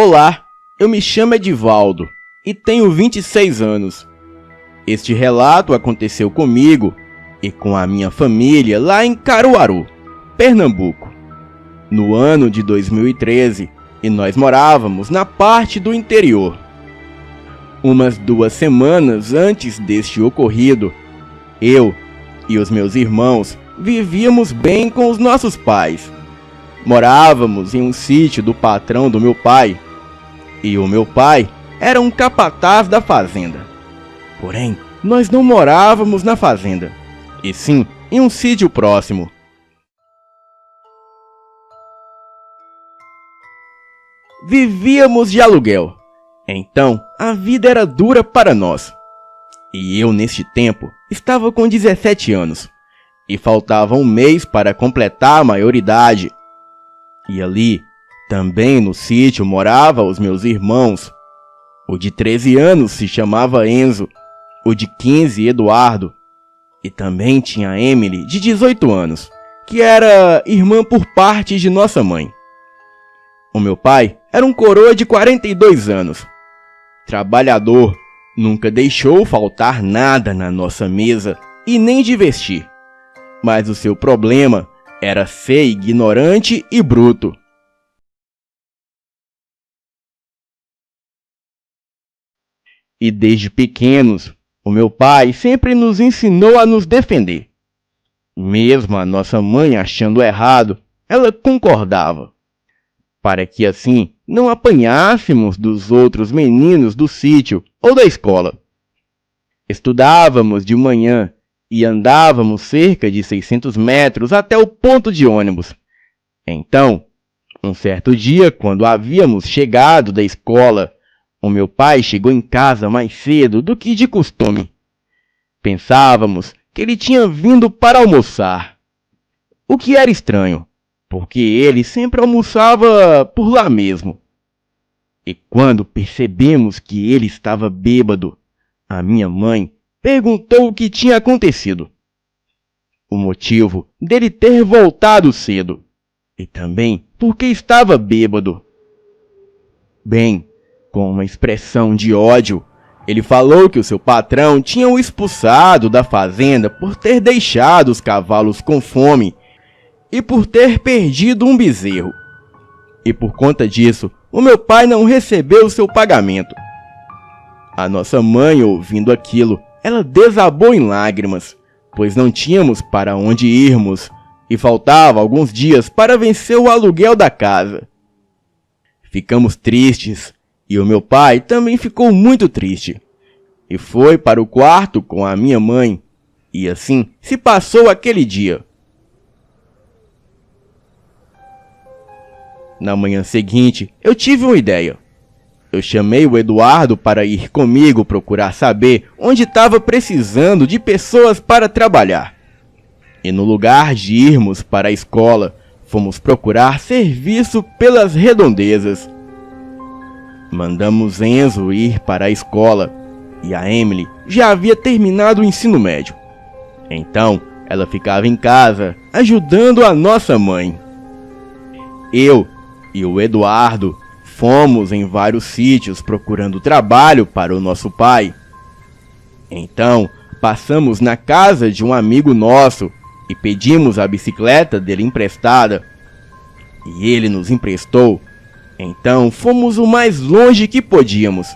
Olá, eu me chamo Edivaldo e tenho 26 anos. Este relato aconteceu comigo e com a minha família lá em Caruaru, Pernambuco, no ano de 2013, e nós morávamos na parte do interior. Umas 2 semanas antes deste ocorrido, eu e os meus irmãos vivíamos bem com os nossos pais. Morávamos em um sítio do patrão do meu pai, e o meu pai era um capataz da fazenda. Porém, nós não morávamos na fazenda, e sim em um sítio próximo. Vivíamos de aluguel, então a vida era dura para nós. E eu, neste tempo, estava com 17 anos, e faltava um mês para completar a maioridade. E ali, também no sítio, moravam os meus irmãos. O de 13 anos se chamava Enzo, o de 15 Eduardo, e também tinha a Emily, de 18 anos, que era irmã por parte de nossa mãe. O meu pai era um coroa de 42 anos, trabalhador, nunca deixou faltar nada na nossa mesa e nem de vestir. Mas o seu problema era ser ignorante e bruto. E desde pequenos, o meu pai sempre nos ensinou a nos defender. Mesmo a nossa mãe achando errado, ela concordava, para que assim não apanhássemos dos outros meninos do sítio ou da escola. Estudávamos de manhã e andávamos cerca de 600 metros até o ponto de ônibus. Então, um certo dia, quando havíamos chegado da escola, o meu pai chegou em casa mais cedo do que de costume. Pensávamos que ele tinha vindo para almoçar, o que era estranho, porque ele sempre almoçava por lá mesmo. E quando percebemos que ele estava bêbado, a minha mãe perguntou o que tinha acontecido, o motivo dele ter voltado cedo, e também porque estava bêbado. Bem, com uma expressão de ódio, ele falou que o seu patrão tinha o expulsado da fazenda por ter deixado os cavalos com fome e por ter perdido um bezerro. E por conta disso, o meu pai não recebeu o seu pagamento. A nossa mãe, ouvindo aquilo, ela desabou em lágrimas, pois não tínhamos para onde irmos e faltava alguns dias para vencer o aluguel da casa. Ficamos tristes e o meu pai também ficou muito triste e foi para o quarto com a minha mãe, e assim se passou aquele dia. Na manhã seguinte, eu tive uma ideia. Eu chamei o Eduardo para ir comigo procurar saber onde estava precisando de pessoas para trabalhar. E no lugar de irmos para a escola, fomos procurar serviço pelas redondezas. Mandamos Enzo ir para a escola e a Emily já havia terminado o ensino médio. Então, ela ficava em casa ajudando a nossa mãe. Eu e o Eduardo fomos em vários sítios procurando trabalho para o nosso pai. Então, passamos na casa de um amigo nosso e pedimos a bicicleta dele emprestada. E ele nos emprestou. Então, fomos o mais longe que podíamos.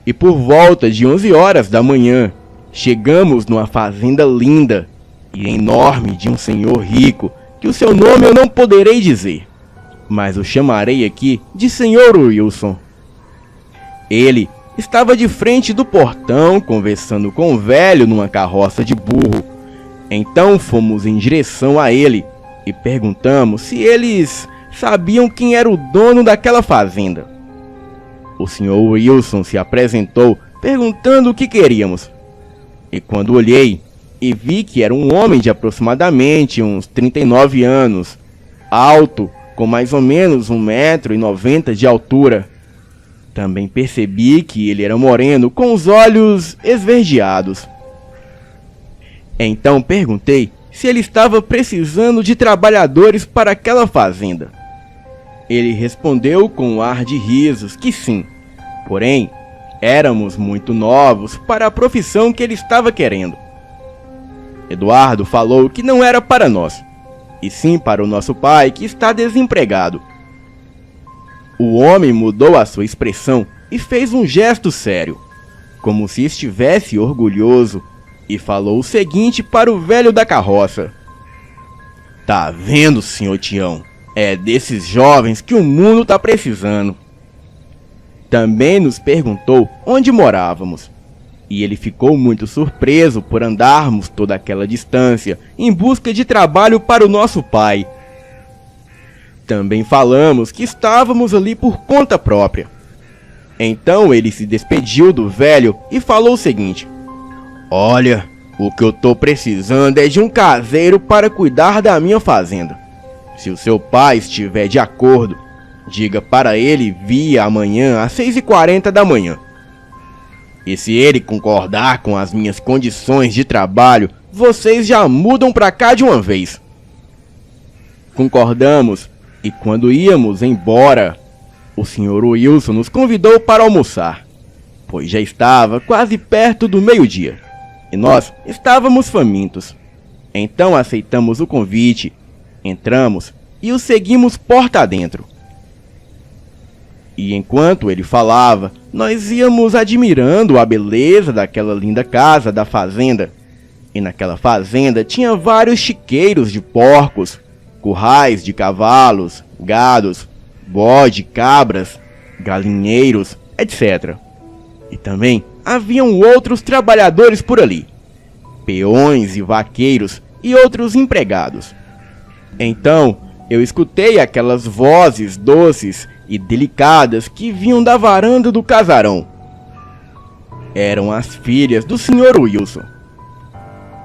E por volta de 11 horas da manhã, chegamos numa fazenda linda e enorme de um senhor rico, que o seu nome eu não poderei dizer, mas o chamarei aqui de Senhor Wilson. Ele estava de frente do portão conversando com o velho numa carroça de burro. Então fomos em direção a ele e perguntamos se eles sabiam quem era o dono daquela fazenda. O Sr. Wilson se apresentou perguntando o que queríamos. E quando olhei e vi que era um homem de aproximadamente uns 39 anos, alto, com mais ou menos 1,90 m de altura. Também percebi que ele era moreno, com os olhos esverdeados. Então perguntei se ele estava precisando de trabalhadores para aquela fazenda. Ele respondeu com um ar de risos que sim, porém, éramos muito novos para a profissão que ele estava querendo. Eduardo falou que não era para nós, e sim para o nosso pai que está desempregado. O homem mudou a sua expressão e fez um gesto sério, como se estivesse orgulhoso, e falou o seguinte para o velho da carroça: "Tá vendo, senhor Tião? É desses jovens que o mundo tá precisando." Também nos perguntou onde morávamos, e ele ficou muito surpreso por andarmos toda aquela distância em busca de trabalho para o nosso pai. Também falamos que estávamos ali por conta própria. Então ele se despediu do velho e falou o seguinte: "Olha, o que eu tô precisando é de um caseiro para cuidar da minha fazenda. Se o seu pai estiver de acordo, diga para ele vir amanhã às 6h40 da manhã. E se ele concordar com as minhas condições de trabalho, vocês já mudam para cá de uma vez." Concordamos, e quando íamos embora, o Sr. Wilson nos convidou para almoçar, pois já estava quase perto do meio-dia, e nós estávamos famintos. Então aceitamos o convite, entramos e o seguimos porta adentro. E enquanto ele falava, nós íamos admirando a beleza daquela linda casa da fazenda. E naquela fazenda tinha vários chiqueiros de porcos, currais de cavalos, gados, bode, cabras, galinheiros, etc. E também haviam outros trabalhadores por ali, peões e vaqueiros e outros empregados. Então eu escutei aquelas vozes doces e delicadas que vinham da varanda do casarão. Eram as filhas do Sr. Wilson.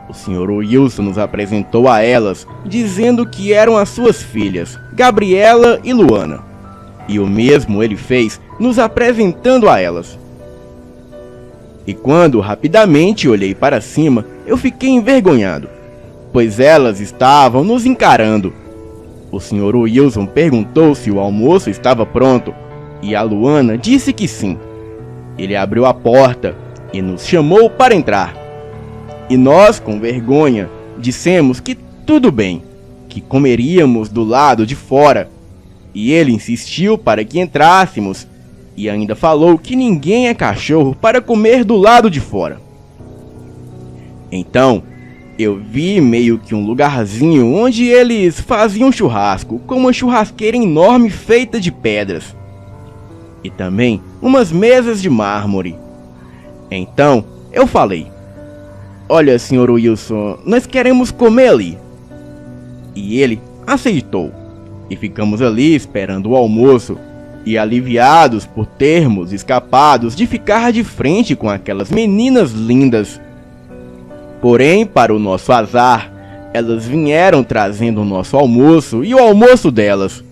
O Sr. Wilson nos apresentou a elas, dizendo que eram as suas filhas, Gabriela e Luana. E o mesmo ele fez, nos apresentando a elas. E quando rapidamente olhei para cima, eu fiquei envergonhado, pois elas estavam nos encarando. O Sr. Wilson perguntou se o almoço estava pronto, e a Luana disse que sim. Ele abriu a porta e nos chamou para entrar. E nós, com vergonha, dissemos que tudo bem, que comeríamos do lado de fora. E ele insistiu para que entrássemos, e ainda falou que ninguém é cachorro para comer do lado de fora. Então eu vi meio que um lugarzinho onde eles faziam churrasco, com uma churrasqueira enorme feita de pedras. E também umas mesas de mármore. Então eu falei: "Olha, Sr. Wilson, nós queremos comer ali." E ele aceitou. E ficamos ali esperando o almoço, e aliviados por termos escapados de ficar de frente com aquelas meninas lindas. Porém, para o nosso azar, elas vieram trazendo o nosso almoço e o almoço delas.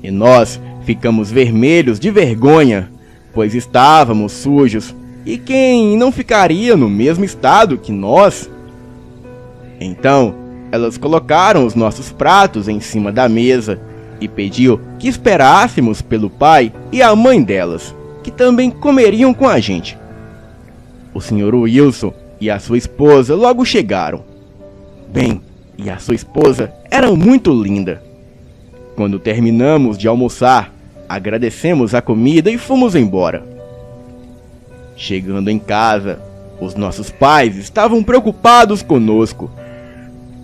E nós ficamos vermelhos de vergonha, pois estávamos sujos, e quem não ficaria no mesmo estado que nós? Então, elas colocaram os nossos pratos em cima da mesa e pediu que esperássemos pelo pai e a mãe delas, que também comeriam com a gente. O Sr. Wilson e a sua esposa logo chegaram. Bem, e a sua esposa era muito linda. Quando terminamos de almoçar, agradecemos a comida e fomos embora. Chegando em casa, os nossos pais estavam preocupados conosco.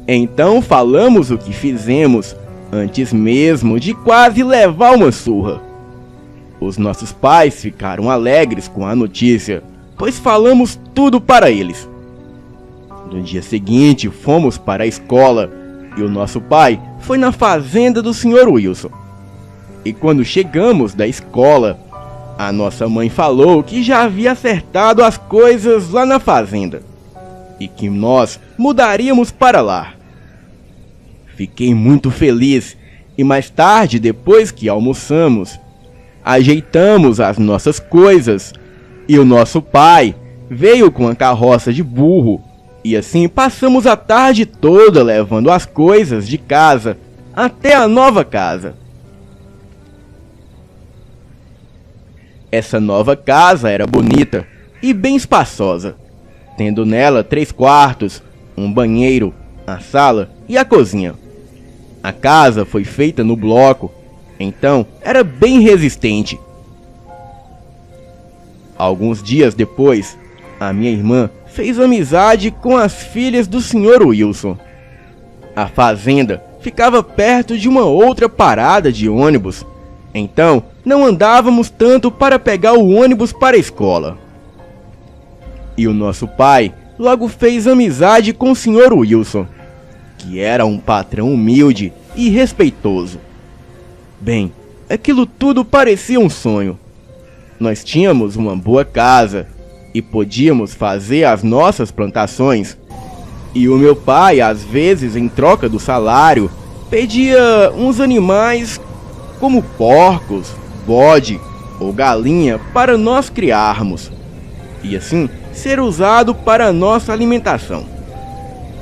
Então falamos o que fizemos antes mesmo de quase levar uma surra. Os nossos pais ficaram alegres com a notícia, pois falamos tudo para eles. No dia seguinte, fomos para a escola e o nosso pai foi na fazenda do Sr. Wilson. E quando chegamos da escola, a nossa mãe falou que já havia acertado as coisas lá na fazenda e que nós mudaríamos para lá. Fiquei muito feliz e mais tarde, depois que almoçamos, ajeitamos as nossas coisas e o nosso pai veio com a carroça de burro e assim passamos a tarde toda levando as coisas de casa até a nova casa. Essa nova casa era bonita e bem espaçosa, tendo nela 3 quartos, um banheiro, a sala e a cozinha. A casa foi feita no bloco, então era bem resistente. Alguns dias depois, a minha irmã fez amizade com as filhas do Sr. Wilson. A fazenda ficava perto de uma outra parada de ônibus, então não andávamos tanto para pegar o ônibus para a escola. E o nosso pai logo fez amizade com o Sr. Wilson, que era um patrão humilde e respeitoso. Bem, aquilo tudo parecia um sonho. Nós tínhamos uma boa casa e podíamos fazer as nossas plantações. E o meu pai, às vezes, em troca do salário, pedia uns animais como porcos, bode ou galinha para nós criarmos, e assim ser usado para a nossa alimentação.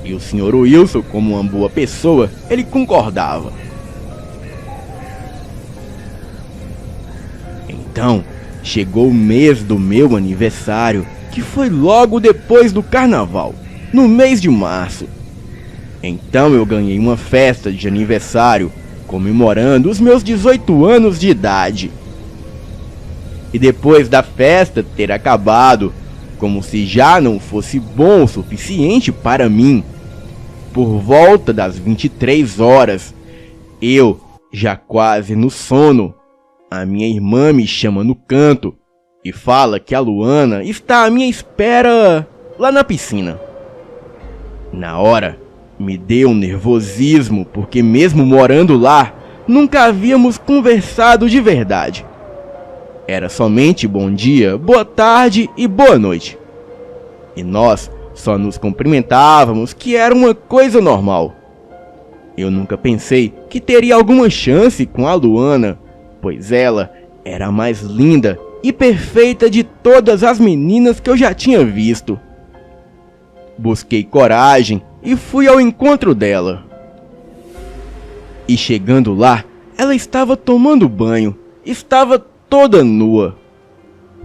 E o Sr. Wilson, como uma boa pessoa, ele concordava. Então, chegou o mês do meu aniversário, que foi logo depois do carnaval, no mês de março. Então eu ganhei uma festa de aniversário, comemorando os meus 18 anos de idade. E depois da festa ter acabado, como se já não fosse bom o suficiente para mim, por volta das 23 horas, eu, já quase no sono, a minha irmã me chama no canto e fala que a Luana está à minha espera lá na piscina. Na hora, me deu um nervosismo, porque mesmo morando lá, nunca havíamos conversado de verdade. Era somente bom dia, boa tarde e boa noite. E nós só nos cumprimentávamos, que era uma coisa normal. Eu nunca pensei que teria alguma chance com a Luana, pois ela era a mais linda e perfeita de todas as meninas que eu já tinha visto. Busquei coragem e fui ao encontro dela. E chegando lá, ela estava tomando banho, estava toda nua.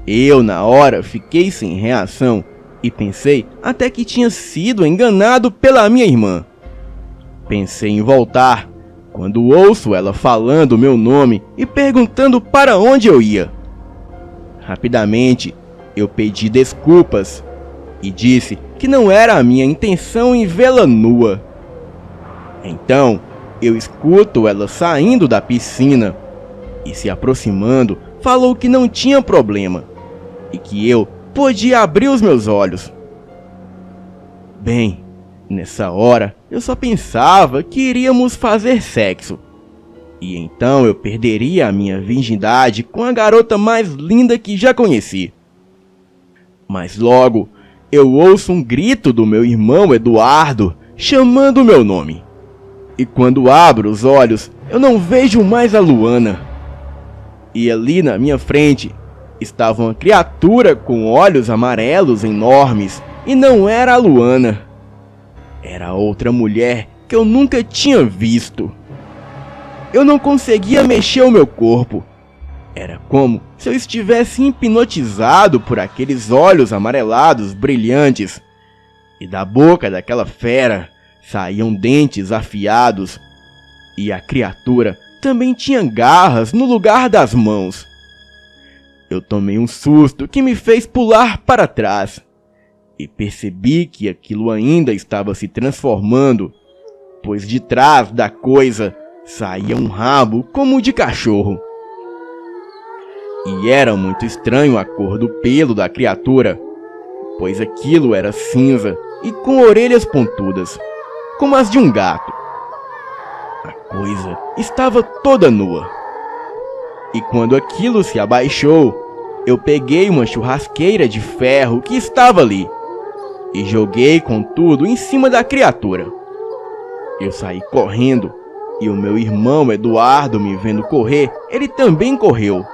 Eu, na hora, fiquei sem reação e pensei até que tinha sido enganado pela minha irmã. Pensei em voltar, quando ouço ela falando meu nome e perguntando para onde eu ia. Rapidamente, eu pedi desculpas e disse que não era a minha intenção em vê-la nua. Então, eu escuto ela saindo da piscina e, se aproximando, falou que não tinha problema e que eu podia abrir os meus olhos. Bem, nessa hora eu só pensava que iríamos fazer sexo, e então eu perderia a minha virgindade com a garota mais linda que já conheci. Mas logo eu ouço um grito do meu irmão Eduardo chamando meu nome. E quando abro os olhos, eu não vejo mais a Luana. E ali na minha frente estava uma criatura com olhos amarelos enormes, e não era a Luana. Era outra mulher que eu nunca tinha visto. Eu não conseguia mexer o meu corpo. Era como se eu estivesse hipnotizado por aqueles olhos amarelados brilhantes. E da boca daquela fera saíam dentes afiados. E a criatura também tinha garras no lugar das mãos. Eu tomei um susto que me fez pular para trás. E percebi que aquilo ainda estava se transformando, pois de trás da coisa saía um rabo como de cachorro. E era muito estranho a cor do pelo da criatura, pois aquilo era cinza e com orelhas pontudas, como as de um gato. A coisa estava toda nua. E quando aquilo se abaixou, eu peguei uma churrasqueira de ferro que estava ali e joguei com tudo em cima da criatura. Eu saí correndo e o meu irmão Eduardo, me vendo correr, ele também correu.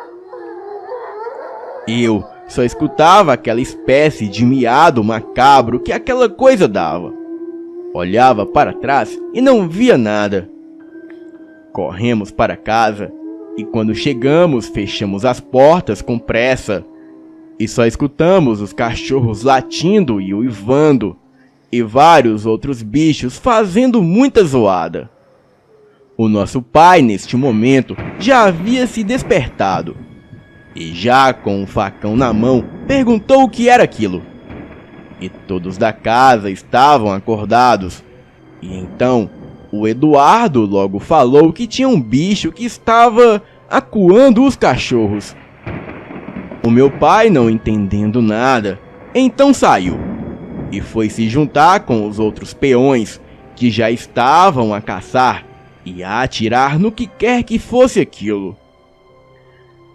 Eu só escutava aquela espécie de miado macabro que aquela coisa dava. Olhava para trás e não via nada. Corremos para casa e quando chegamos, fechamos as portas com pressa e só escutamos os cachorros latindo e uivando e vários outros bichos fazendo muita zoada. O nosso pai, neste momento, já havia se despertado e já com um facão na mão perguntou o que era aquilo. E todos da casa estavam acordados. E então o Eduardo logo falou que tinha um bicho que estava acuando os cachorros. O meu pai, não entendendo nada, então saiu e foi se juntar com os outros peões que já estavam a caçar e a atirar no que quer que fosse aquilo.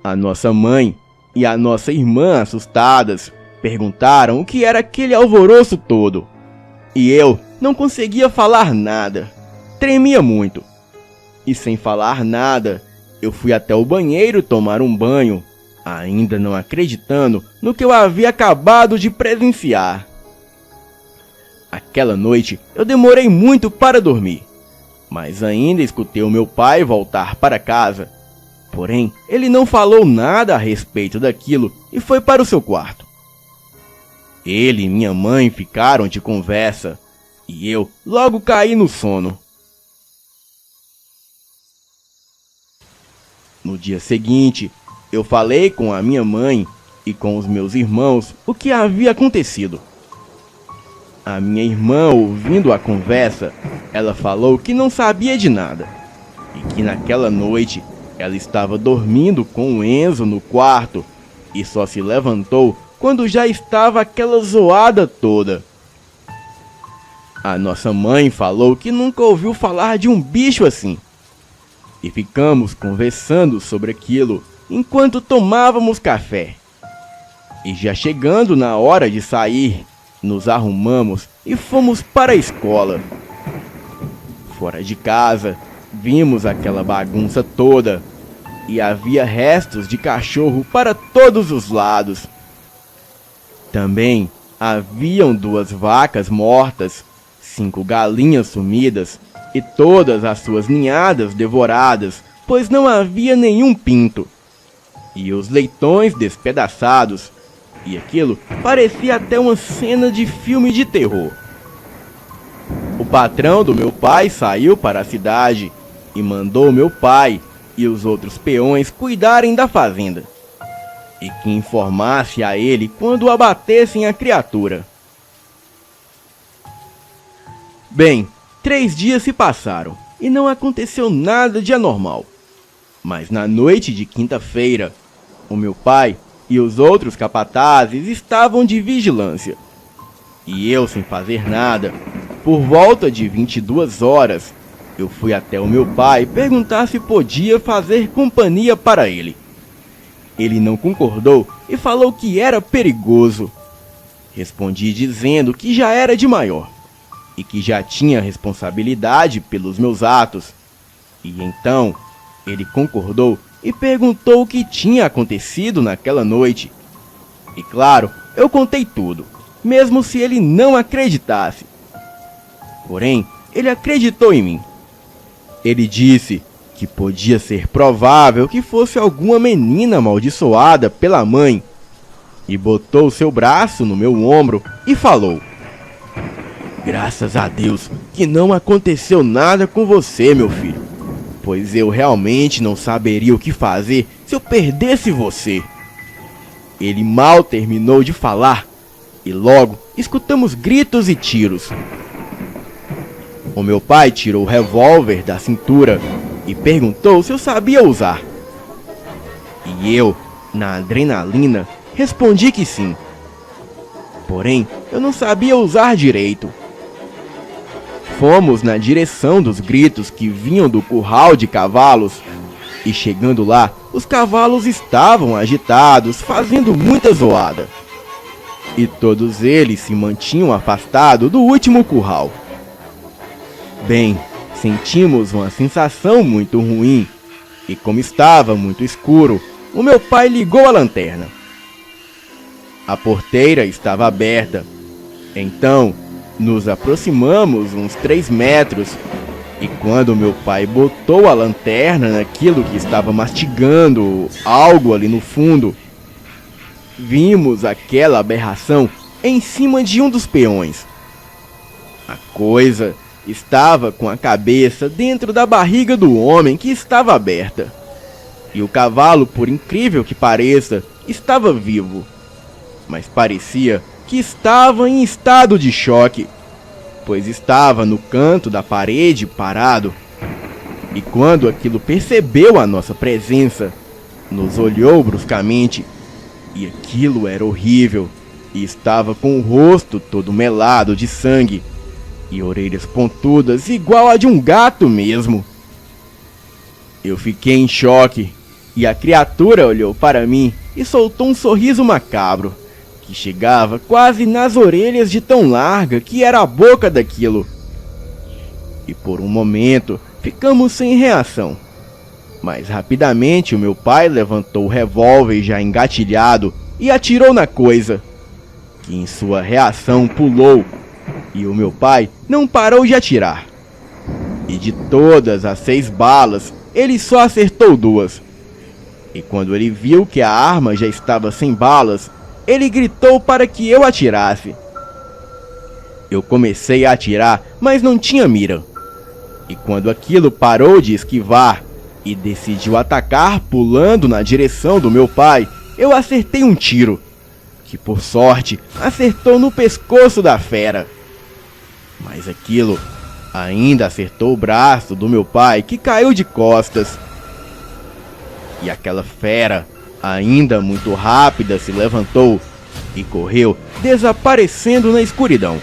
A nossa mãe e a nossa irmã, assustadas, perguntaram o que era aquele alvoroço todo. E eu não conseguia falar nada, tremia muito. E sem falar nada, eu fui até o banheiro tomar um banho, ainda não acreditando no que eu havia acabado de presenciar. Aquela noite eu demorei muito para dormir, mas ainda escutei o meu pai voltar para casa. Porém, ele não falou nada a respeito daquilo e foi para o seu quarto. Ele e minha mãe ficaram de conversa e eu logo caí no sono. No dia seguinte, eu falei com a minha mãe e com os meus irmãos o que havia acontecido. A minha irmã, ouvindo a conversa, ela falou que não sabia de nada e que naquela noite ela estava dormindo com o Enzo no quarto e só se levantou quando já estava aquela zoada toda. A nossa mãe falou que nunca ouviu falar de um bicho assim. E ficamos conversando sobre aquilo enquanto tomávamos café. E já chegando na hora de sair, nos arrumamos e fomos para a escola. Fora de casa, vimos aquela bagunça toda e havia restos de cachorro para todos os lados. Também haviam 2 vacas mortas, 5 galinhas sumidas e todas as suas ninhadas devoradas, pois não havia nenhum pinto. E os leitões despedaçados, e aquilo parecia até uma cena de filme de terror. O patrão do meu pai saiu para a cidade e mandou meu pai e os outros peões cuidarem da fazenda, e que informasse a ele quando abatessem a criatura. Bem, 3 dias se passaram e não aconteceu nada de anormal. Mas na noite de quinta-feira, o meu pai e os outros capatazes estavam de vigilância. E eu, sem fazer nada, por volta de 22 horas, eu fui até o meu pai perguntar se podia fazer companhia para ele. Ele não concordou e falou que era perigoso. Respondi dizendo que já era de maior e que já tinha responsabilidade pelos meus atos. E então ele concordou e perguntou o que tinha acontecido naquela noite. E claro, eu contei tudo, mesmo se ele não acreditasse. Porém, ele acreditou em mim. Ele disse que podia ser provável que fosse alguma menina amaldiçoada pela mãe, e botou seu braço no meu ombro e falou: "Graças a Deus que não aconteceu nada com você, meu filho, pois eu realmente não saberia o que fazer se eu perdesse você." Ele mal terminou de falar e logo escutamos gritos e tiros. O meu pai tirou o revólver da cintura e perguntou se eu sabia usar. E eu, na adrenalina, respondi que sim. Porém, eu não sabia usar direito. Fomos na direção dos gritos que vinham do curral de cavalos. E chegando lá, os cavalos estavam agitados, fazendo muita zoada. E todos eles se mantinham afastados do último curral. Bem, sentimos uma sensação muito ruim. E como estava muito escuro, o meu pai ligou a lanterna. A porteira estava aberta. Então, nos aproximamos uns 3 metros E quando meu pai botou a lanterna naquilo que estava mastigando algo ali no fundo, vimos aquela aberração em cima de um dos peões. A coisa estava com a cabeça dentro da barriga do homem que estava aberta. E o cavalo, por incrível que pareça, estava vivo. Mas parecia que estava em estado de choque, pois estava no canto da parede parado. E quando aquilo percebeu a nossa presença, nos olhou bruscamente. E aquilo era horrível, e estava com o rosto todo melado de sangue, e orelhas pontudas igual a de um gato mesmo. Eu fiquei em choque, e a criatura olhou para mim e soltou um sorriso macabro, que chegava quase nas orelhas de tão larga que era a boca daquilo. E por um momento ficamos sem reação. Mas rapidamente o meu pai levantou o revólver já engatilhado e atirou na coisa, que em sua reação pulou, e o meu pai não parou de atirar. E de todas as 6 balas, ele só acertou 2. E quando ele viu que a arma já estava sem balas, ele gritou para que eu atirasse. Eu comecei a atirar, mas não tinha mira. E quando aquilo parou de esquivar e decidiu atacar pulando na direção do meu pai, eu acertei um tiro, que por sorte acertou no pescoço da fera. Mas aquilo ainda acertou o braço do meu pai, que caiu de costas. E aquela fera, ainda muito rápida, se levantou e correu, desaparecendo na escuridão.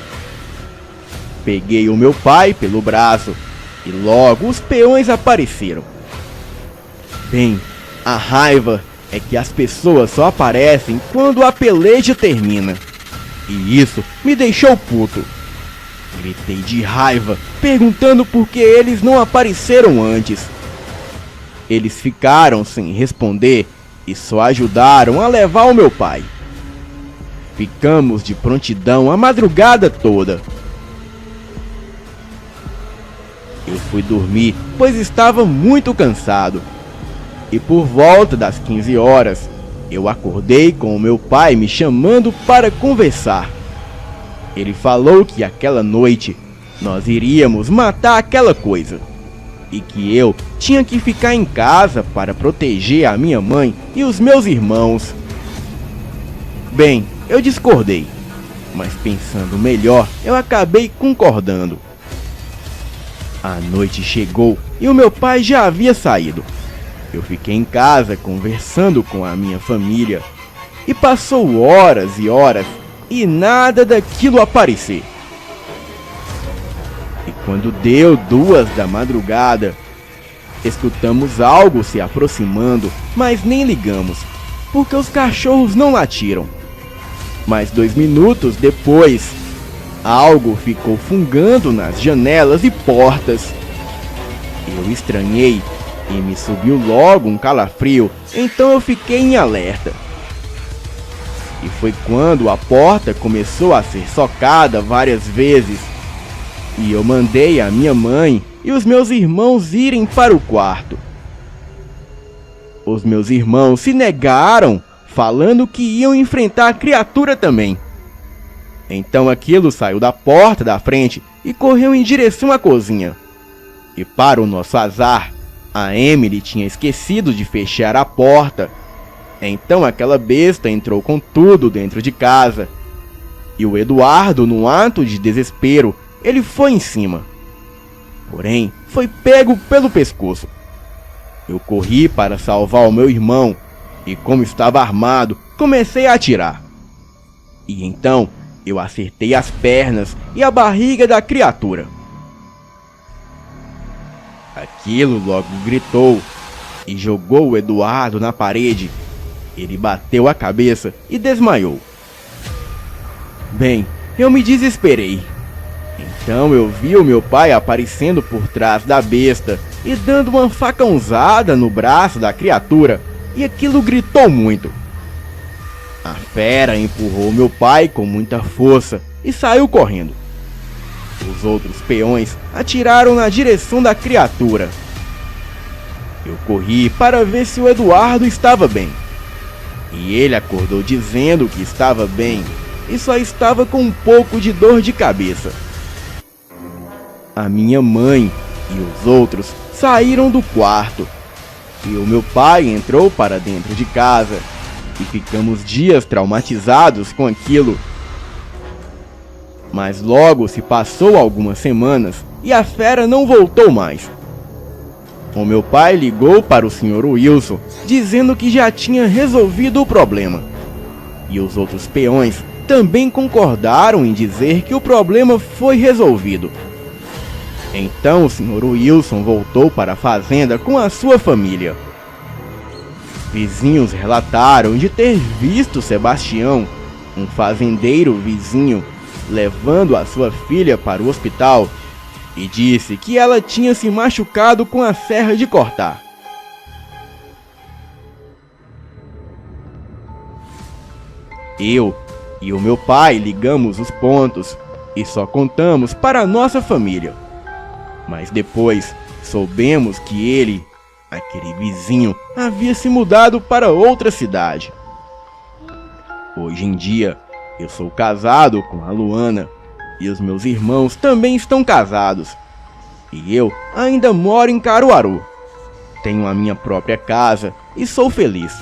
Peguei o meu pai pelo braço e logo os peões apareceram. Bem, a raiva é que as pessoas só aparecem quando a peleja termina. E isso me deixou puto. Gritei de raiva, perguntando por que eles não apareceram antes. Eles ficaram sem responder e só ajudaram a levar o meu pai. Ficamos de prontidão a madrugada toda. Eu fui dormir, pois estava muito cansado. E por volta das 15 horas, eu acordei com o meu pai me chamando para conversar. Ele falou que aquela noite nós iríamos matar aquela coisa, e que eu tinha que ficar em casa para proteger a minha mãe e os meus irmãos. Bem, eu discordei, mas pensando melhor, eu acabei concordando. A noite chegou e o meu pai já havia saído. Eu fiquei em casa conversando com a minha família e passou horas e horas e nada daquilo aparecer. E quando deu 2 da madrugada, escutamos algo se aproximando, mas nem ligamos, porque os cachorros não latiram. Mas 2 minutos depois, algo ficou fungando nas janelas e portas. Eu estranhei e me subiu logo um calafrio, então eu fiquei em alerta. E foi quando a porta começou a ser socada várias vezes, e eu mandei a minha mãe e os meus irmãos irem para o quarto. Os meus irmãos se negaram, falando que iam enfrentar a criatura também. Então aquilo saiu da porta da frente e correu em direção à cozinha. E para o nosso azar, a Emily tinha esquecido de fechar a porta. Então aquela besta entrou com tudo dentro de casa. E o Eduardo, num ato de desespero, ele foi em cima. Porém, foi pego pelo pescoço. Eu corri para salvar o meu irmão e, como estava armado, comecei a atirar. E então eu acertei as pernas e a barriga da criatura. Aquilo logo gritou e jogou o Eduardo na parede. Ele bateu a cabeça e desmaiou. Bem, eu me desesperei. Então eu vi o meu pai aparecendo por trás da besta e dando uma facãozada no braço da criatura, e aquilo gritou muito. A fera empurrou meu pai com muita força e saiu correndo. Os outros peões atiraram na direção da criatura. Eu corri para ver se o Eduardo estava bem. E ele acordou dizendo que estava bem e só estava com um pouco de dor de cabeça. A minha mãe e os outros saíram do quarto e o meu pai entrou para dentro de casa e ficamos dias traumatizados com aquilo. Mas logo se passou algumas semanas e a fera não voltou mais. O meu pai ligou para o Sr. Wilson dizendo que já tinha resolvido o problema. E os outros peões também concordaram em dizer que o problema foi resolvido. Então o Sr. Wilson voltou para a fazenda com a sua família. Vizinhos relataram de ter visto Sebastião, um fazendeiro vizinho, levando a sua filha para o hospital e disse que ela tinha se machucado com a serra de cortar. Eu e o meu pai ligamos os pontos e só contamos para a nossa família. Mas depois soubemos que ele, aquele vizinho, havia se mudado para outra cidade. Hoje em dia, eu sou casado com a Luana e os meus irmãos também estão casados. E eu ainda moro em Caruaru. Tenho a minha própria casa e sou feliz.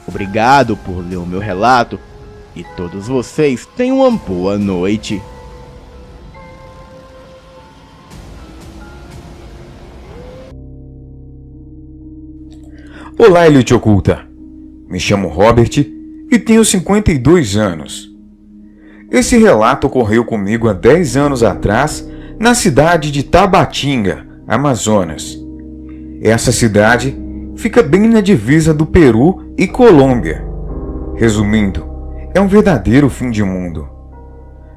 Obrigado por ler o meu relato e todos vocês tenham uma boa noite. Olá, Elite Oculta. Me chamo Robert e tenho 52 anos. Esse relato ocorreu comigo há 10 anos atrás, na cidade de Tabatinga, Amazonas. Essa cidade fica bem na divisa do Peru e Colômbia. Resumindo, é um verdadeiro fim de mundo.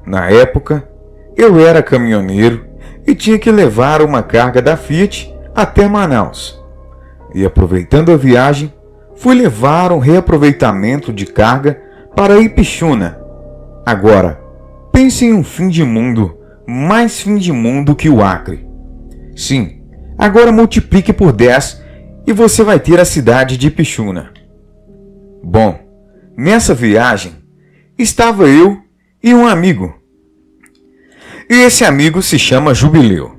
Na época, eu era caminhoneiro e tinha que levar uma carga da Fiat até Manaus. E aproveitando a viagem, fui levar um reaproveitamento de carga para Ipixuna. Agora, pense em um fim de mundo, mais fim de mundo que o Acre. Sim, agora multiplique por 10 e você vai ter a cidade de Ipixuna. Bom, nessa viagem, estava eu e um amigo. E esse amigo se chama Jubileu.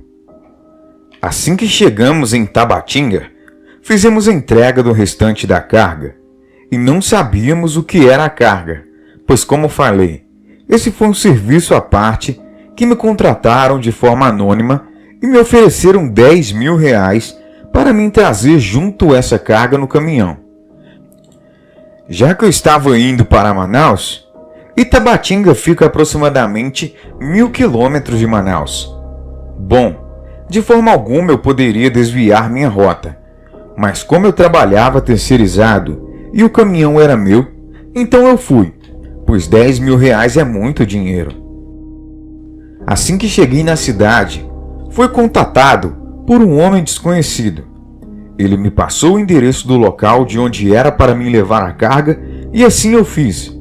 Assim que chegamos em Tabatinga, fizemos a entrega do restante da carga e não sabíamos o que era a carga, pois como falei, esse foi um serviço à parte que me contrataram de forma anônima e me ofereceram R$10.000 para me trazer junto essa carga no caminhão. Já que eu estava indo para Manaus, Itabatinga fica a aproximadamente 1.000 quilômetros de Manaus. Bom, de forma alguma eu poderia desviar minha rota, mas como eu trabalhava terceirizado e o caminhão era meu, então eu fui, pois R$10.000 é muito dinheiro. Assim que cheguei na cidade, fui contatado por um homem desconhecido. Ele me passou o endereço do local de onde era para me levar a carga e assim eu fiz.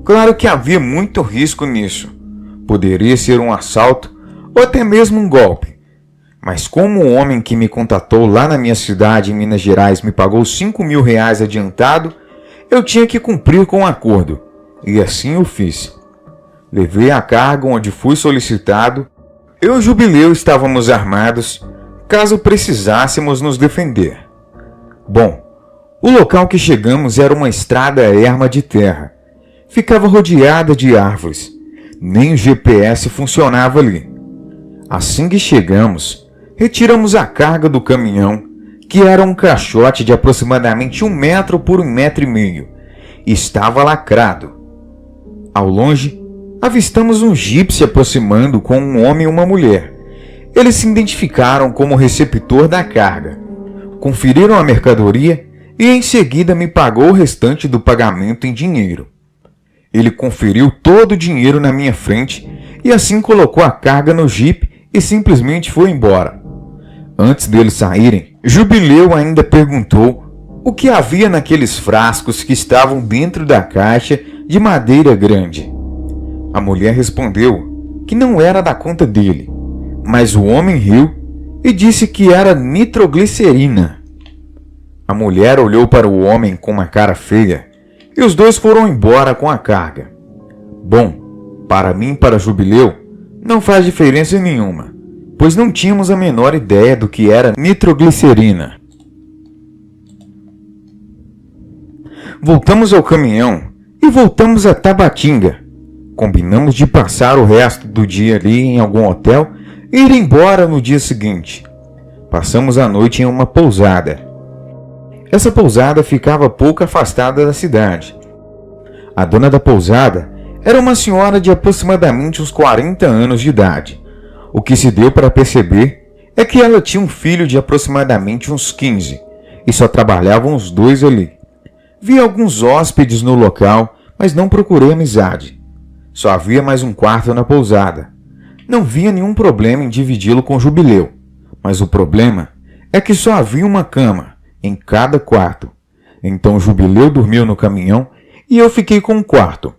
Claro que havia muito risco nisso. Poderia ser um assalto ou até mesmo um golpe. Mas como o homem que me contatou lá na minha cidade em Minas Gerais me pagou R$5.000 adiantado, eu tinha que cumprir com o acordo. E assim eu fiz. Levei a carga onde fui solicitado. Eu e o Jubileu estávamos armados, caso precisássemos nos defender. Bom, o local que chegamos era uma estrada erma de terra. Ficava rodeada de árvores. Nem o GPS funcionava ali. Assim que chegamos, retiramos a carga do caminhão, que era um caixote de aproximadamente 1 metro por 1,5 metros, e estava lacrado. Ao longe, avistamos um jipe se aproximando com um homem e uma mulher. Eles se identificaram como receptor da carga, conferiram a mercadoria e em seguida me pagou o restante do pagamento em dinheiro. Ele conferiu todo o dinheiro na minha frente e assim colocou a carga no jipe e simplesmente foi embora. Antes deles saírem, Jubileu ainda perguntou o que havia naqueles frascos que estavam dentro da caixa de madeira grande. A mulher respondeu que não era da conta dele, mas o homem riu e disse que era nitroglicerina. A mulher olhou para o homem com uma cara feia e os dois foram embora com a carga. Bom, para mim e para Jubileu, não faz diferença nenhuma, pois não tínhamos a menor ideia do que era nitroglicerina. Voltamos ao caminhão e voltamos a Tabatinga. Combinamos de passar o resto do dia ali em algum hotel e ir embora no dia seguinte. Passamos a noite em uma pousada. Essa pousada ficava pouco afastada da cidade. A dona da pousada era uma senhora de aproximadamente uns 40 anos de idade. O que se deu para perceber é que ela tinha um filho de aproximadamente uns 15 e só trabalhavam os dois ali. Vi alguns hóspedes no local, mas não procurei amizade. Só havia mais um quarto na pousada. Não via nenhum problema em dividi-lo com Jubileu, mas o problema é que só havia uma cama em cada quarto. Então Jubileu dormiu no caminhão e eu fiquei com um quarto.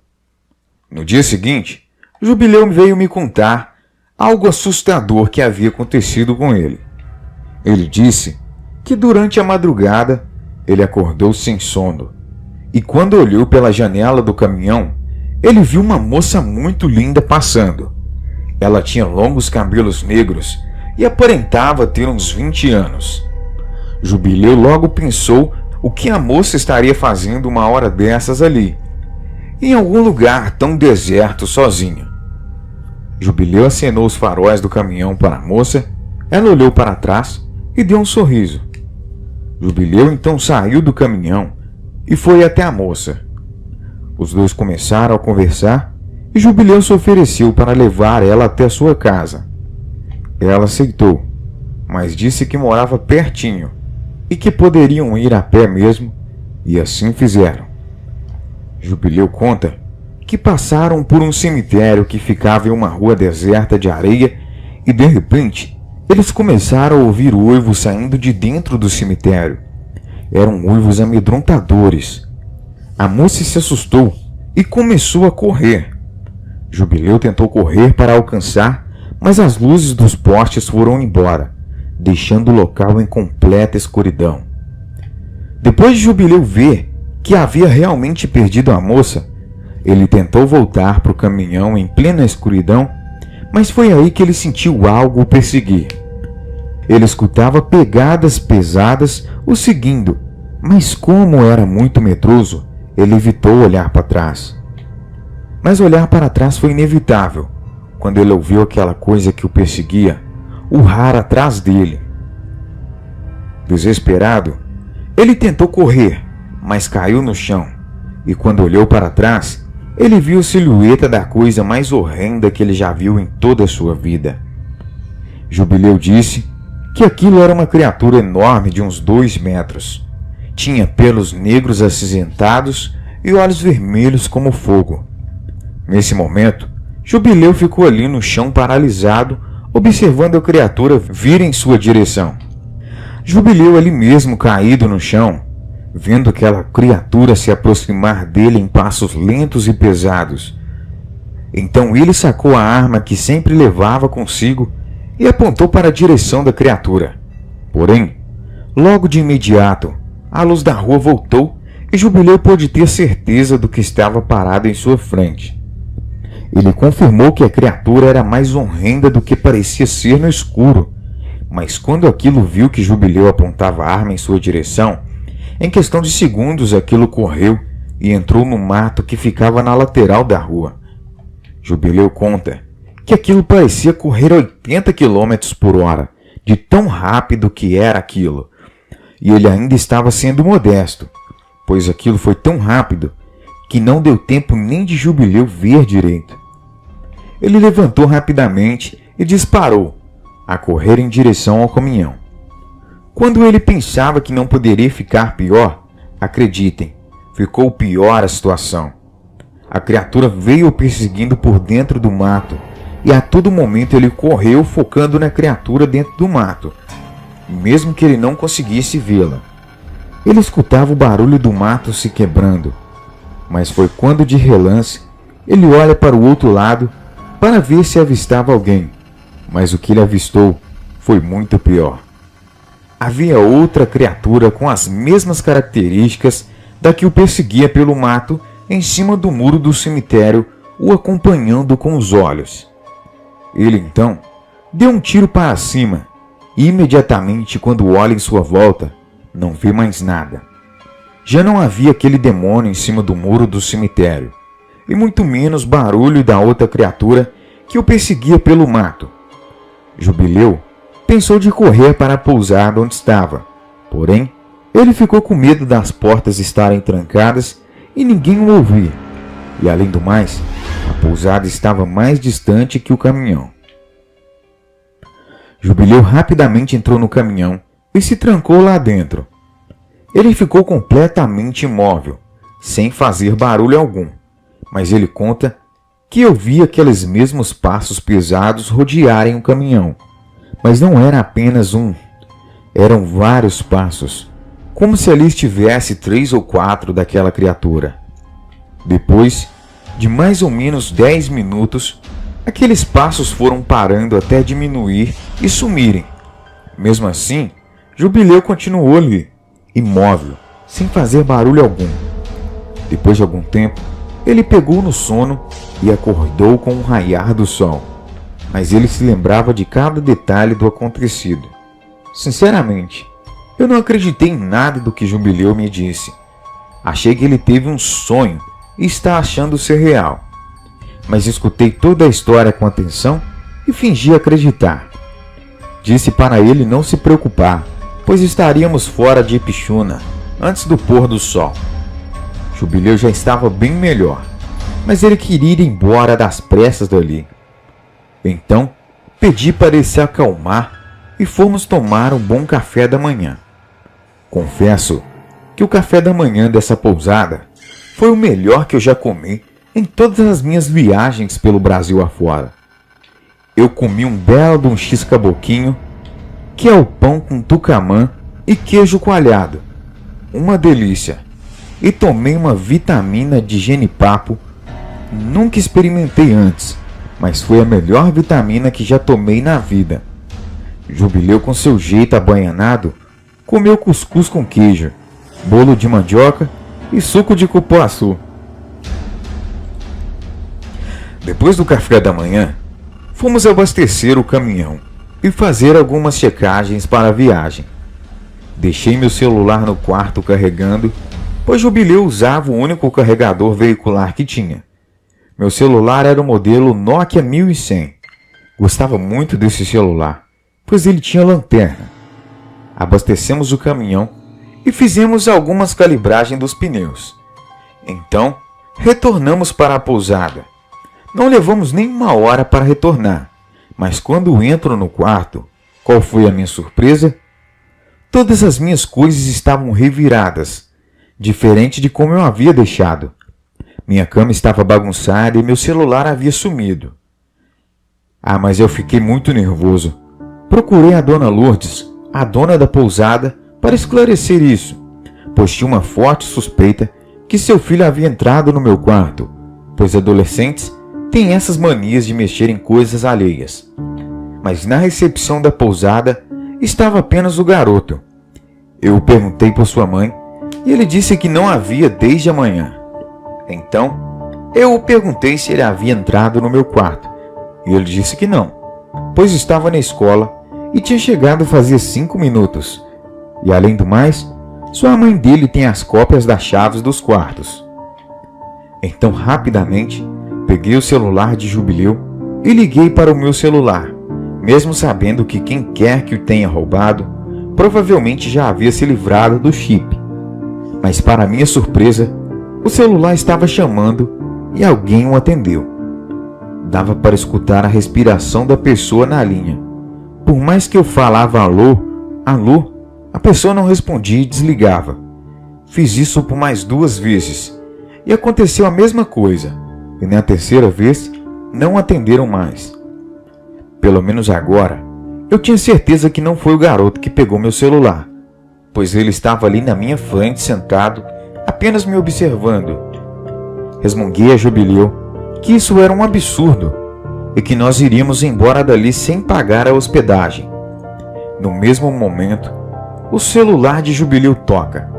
No dia seguinte, Jubileu veio me contar algo assustador que havia acontecido com ele. Ele disse que durante a madrugada ele acordou sem sono e quando olhou pela janela do caminhão, ele viu uma moça muito linda passando. Ela tinha longos cabelos negros e aparentava ter uns 20 anos. Jubileu logo pensou o que a moça estaria fazendo uma hora dessas ali, em algum lugar tão deserto sozinha. Jubileu acenou os faróis do caminhão para a moça, ela olhou para trás e deu um sorriso. Jubileu então saiu do caminhão e foi até a moça. Os dois começaram a conversar e Jubileu se ofereceu para levar ela até sua casa. Ela aceitou, mas disse que morava pertinho e que poderiam ir a pé mesmo, e assim fizeram. Jubileu conta que passaram por um cemitério que ficava em uma rua deserta de areia e de repente eles começaram a ouvir uivos saindo de dentro do cemitério. Eram uivos amedrontadores. A moça se assustou e começou a correr. Jubileu tentou correr para alcançar, mas as luzes dos postes foram embora, deixando o local em completa escuridão. Depois de Jubileu ver que havia realmente perdido a moça, ele tentou voltar para o caminhão em plena escuridão, mas foi aí que ele sentiu algo o perseguir. Ele escutava pegadas pesadas o seguindo, mas como era muito medroso, ele evitou olhar para trás. Mas olhar para trás foi inevitável, quando ele ouviu aquela coisa que o perseguia urrar atrás dele. Desesperado, ele tentou correr, mas caiu no chão, e quando olhou para trás, ele viu a silhueta da coisa mais horrenda que ele já viu em toda a sua vida. Jubileu disse que aquilo era uma criatura enorme de uns 2 metros. Tinha pelos negros acinzentados e olhos vermelhos como fogo. Nesse momento, Jubileu ficou ali no chão paralisado, observando a criatura vir em sua direção. Jubileu ali mesmo caído no chão, vendo aquela criatura se aproximar dele em passos lentos e pesados. Então ele sacou a arma que sempre levava consigo e apontou para a direção da criatura. Porém, logo de imediato, a luz da rua voltou e Jubileu pôde ter certeza do que estava parado em sua frente. Ele confirmou que a criatura era mais horrenda do que parecia ser no escuro, mas quando aquilo viu que Jubileu apontava a arma em sua direção, em questão de segundos aquilo correu e entrou no mato que ficava na lateral da rua. Jubileu conta que aquilo parecia correr 80 km por hora, de tão rápido que era aquilo. E ele ainda estava sendo modesto, pois aquilo foi tão rápido que não deu tempo nem de Jubileu ver direito. Ele levantou rapidamente e disparou, a correr em direção ao caminhão. Quando ele pensava que não poderia ficar pior, acreditem, ficou pior a situação. A criatura veio o perseguindo por dentro do mato, e a todo momento ele correu focando na criatura dentro do mato, mesmo que ele não conseguisse vê-la. Ele escutava o barulho do mato se quebrando, mas foi quando de relance ele olha para o outro lado para ver se avistava alguém, mas o que ele avistou foi muito pior. Havia outra criatura com as mesmas características da que o perseguia pelo mato em cima do muro do cemitério, o acompanhando com os olhos. Ele então deu um tiro para cima e imediatamente, quando olha em sua volta, não vê mais nada. Já não havia aquele demônio em cima do muro do cemitério, e muito menos barulho da outra criatura que o perseguia pelo mato. Jubileu pensou de correr para a pousada onde estava, porém, ele ficou com medo das portas estarem trancadas e ninguém o ouvir. E além do mais, a pousada estava mais distante que o caminhão. Jubileu rapidamente entrou no caminhão e se trancou lá dentro. Ele ficou completamente imóvel, sem fazer barulho algum, mas ele conta que ouvia aqueles mesmos passos pesados rodearem o caminhão. Mas não era apenas um, eram vários passos, como se ali estivesse 3 ou 4 daquela criatura. Depois de mais ou menos 10 minutos, aqueles passos foram parando até diminuir e sumirem. Mesmo assim, Jubileu continuou ali, imóvel, sem fazer barulho algum. Depois de algum tempo, ele pegou no sono e acordou com o raiar do sol. Mas ele se lembrava de cada detalhe do acontecido. Sinceramente, eu não acreditei em nada do que Jubileu me disse. Achei que ele teve um sonho e está achando ser real. Mas escutei toda a história com atenção e fingi acreditar. Disse para ele não se preocupar, pois estaríamos fora de Ipixuna antes do pôr do sol. Jubileu já estava bem melhor, mas ele queria ir embora das pressas dali. Então, pedi para ele se acalmar e fomos tomar um bom café da manhã. Confesso que o café da manhã dessa pousada foi o melhor que eu já comi em todas as minhas viagens pelo Brasil afora. Eu comi um belo x-caboquinho, que é o pão com tucamã e queijo coalhado. Uma delícia. E tomei uma vitamina de genipapo. Nunca experimentei antes, mas foi a melhor vitamina que já tomei na vida. Jubileu, com seu jeito abananado, comeu cuscuz com queijo, bolo de mandioca e suco de cupuaçu. Depois do café da manhã, fomos abastecer o caminhão e fazer algumas checagens para a viagem. Deixei meu celular no quarto carregando, pois Jubileu usava o único carregador veicular que tinha. Meu celular era o modelo Nokia 1100. Gostava muito desse celular, pois ele tinha lanterna. Abastecemos o caminhão e fizemos algumas calibragens dos pneus. Então, retornamos para a pousada. Não levamos nem 1 hora para retornar, mas quando entro no quarto, qual foi a minha surpresa? Todas as minhas coisas estavam reviradas, diferente de como eu havia deixado. Minha cama estava bagunçada e meu celular havia sumido. Mas eu fiquei muito nervoso. Procurei a dona Lourdes, a dona da pousada, para esclarecer isso, pois tinha uma forte suspeita que seu filho havia entrado no meu quarto, pois adolescentes têm essas manias de mexer em coisas alheias. Mas na recepção da pousada estava apenas o garoto. Eu perguntei por sua mãe e ele disse que não havia desde a manhã. Então, eu o perguntei se ele havia entrado no meu quarto, e ele disse que não, pois estava na escola e tinha chegado fazia 5 minutos. E além do mais, sua mãe dele tem as cópias das chaves dos quartos. Então, rapidamente, peguei o celular de Jubileu e liguei para o meu celular, mesmo sabendo que quem quer que o tenha roubado, provavelmente já havia se livrado do chip. Mas para minha surpresa, o celular estava chamando e alguém o atendeu. Dava para escutar a respiração da pessoa na linha. Por mais que eu falava alô, alô, a pessoa não respondia e desligava. Fiz isso por mais 2 vezes e aconteceu a mesma coisa. E na terceira vez, não atenderam mais. Pelo menos agora, eu tinha certeza que não foi o garoto que pegou meu celular, pois ele estava ali na minha frente sentado, apenas me observando. Resmunguei a Jubileu que isso era um absurdo, e que nós iríamos embora dali sem pagar a hospedagem. No mesmo momento, o celular de Jubileu toca.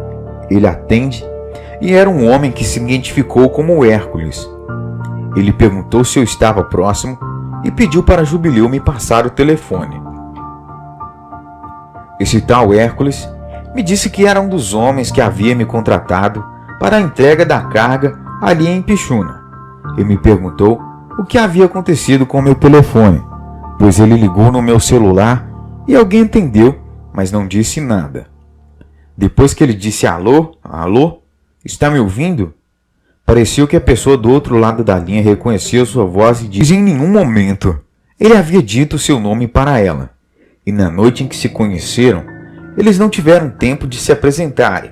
Ele atende e era um homem que se identificou como Hércules. Ele perguntou se eu estava próximo e pediu para Jubileu me passar o telefone. Esse tal Hércules me disse que era um dos homens que havia me contratado para a entrega da carga ali em Pixuna, e me perguntou o que havia acontecido com meu telefone, pois ele ligou no meu celular e alguém atendeu, mas não disse nada. Depois que ele disse alô, alô, está me ouvindo? Pareceu que a pessoa do outro lado da linha reconheceu sua voz e disse em nenhum momento ele havia dito seu nome para ela. E na noite em que se conheceram, eles não tiveram tempo de se apresentarem.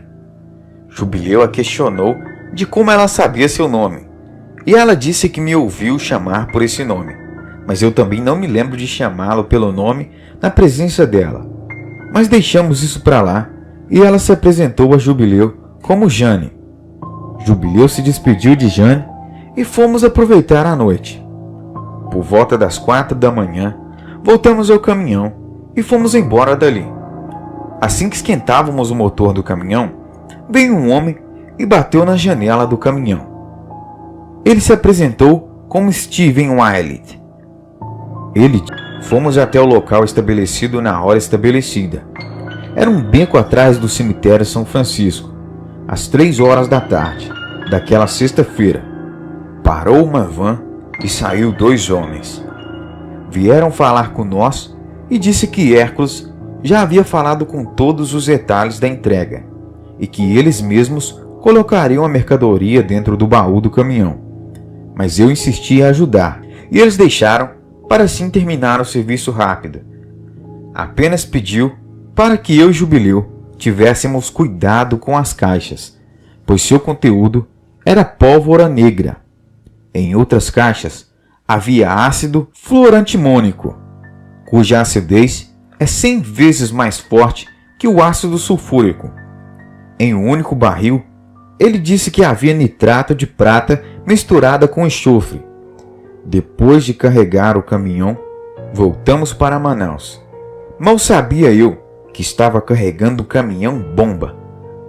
Jubileu a questionou de como ela sabia seu nome, e ela disse que me ouviu chamar por esse nome, mas eu também não me lembro de chamá-lo pelo nome na presença dela. Mas deixamos isso para lá, e ela se apresentou a Jubileu como Jane. Jubileu se despediu de Jane e fomos aproveitar a noite. Por volta das 4 da manhã, voltamos ao caminhão e fomos embora dali. Assim que esquentávamos o motor do caminhão, veio um homem e bateu na janela do caminhão. Ele se apresentou como Steven Wilde. Fomos até o local estabelecido na hora estabelecida. Era um beco atrás do cemitério São Francisco, às 3 horas da tarde, daquela sexta-feira. Parou uma van e saiu 2 homens. Vieram falar com nós e disse que Hércules já havia falado com todos os detalhes da entrega e que eles mesmos colocariam a mercadoria dentro do baú do caminhão. Mas eu insisti em ajudar e eles deixaram para assim terminar o serviço rápido. Apenas pediu para que eu e Jubileu tivéssemos cuidado com as caixas, pois seu conteúdo era pólvora negra. Em outras caixas havia ácido fluorantimônico, cuja acidez é 100 vezes mais forte que o ácido sulfúrico. Em um único barril, ele disse que havia nitrato de prata misturada com enxofre. Depois de carregar o caminhão, voltamos para Manaus. Mal sabia eu que estava carregando um caminhão-bomba,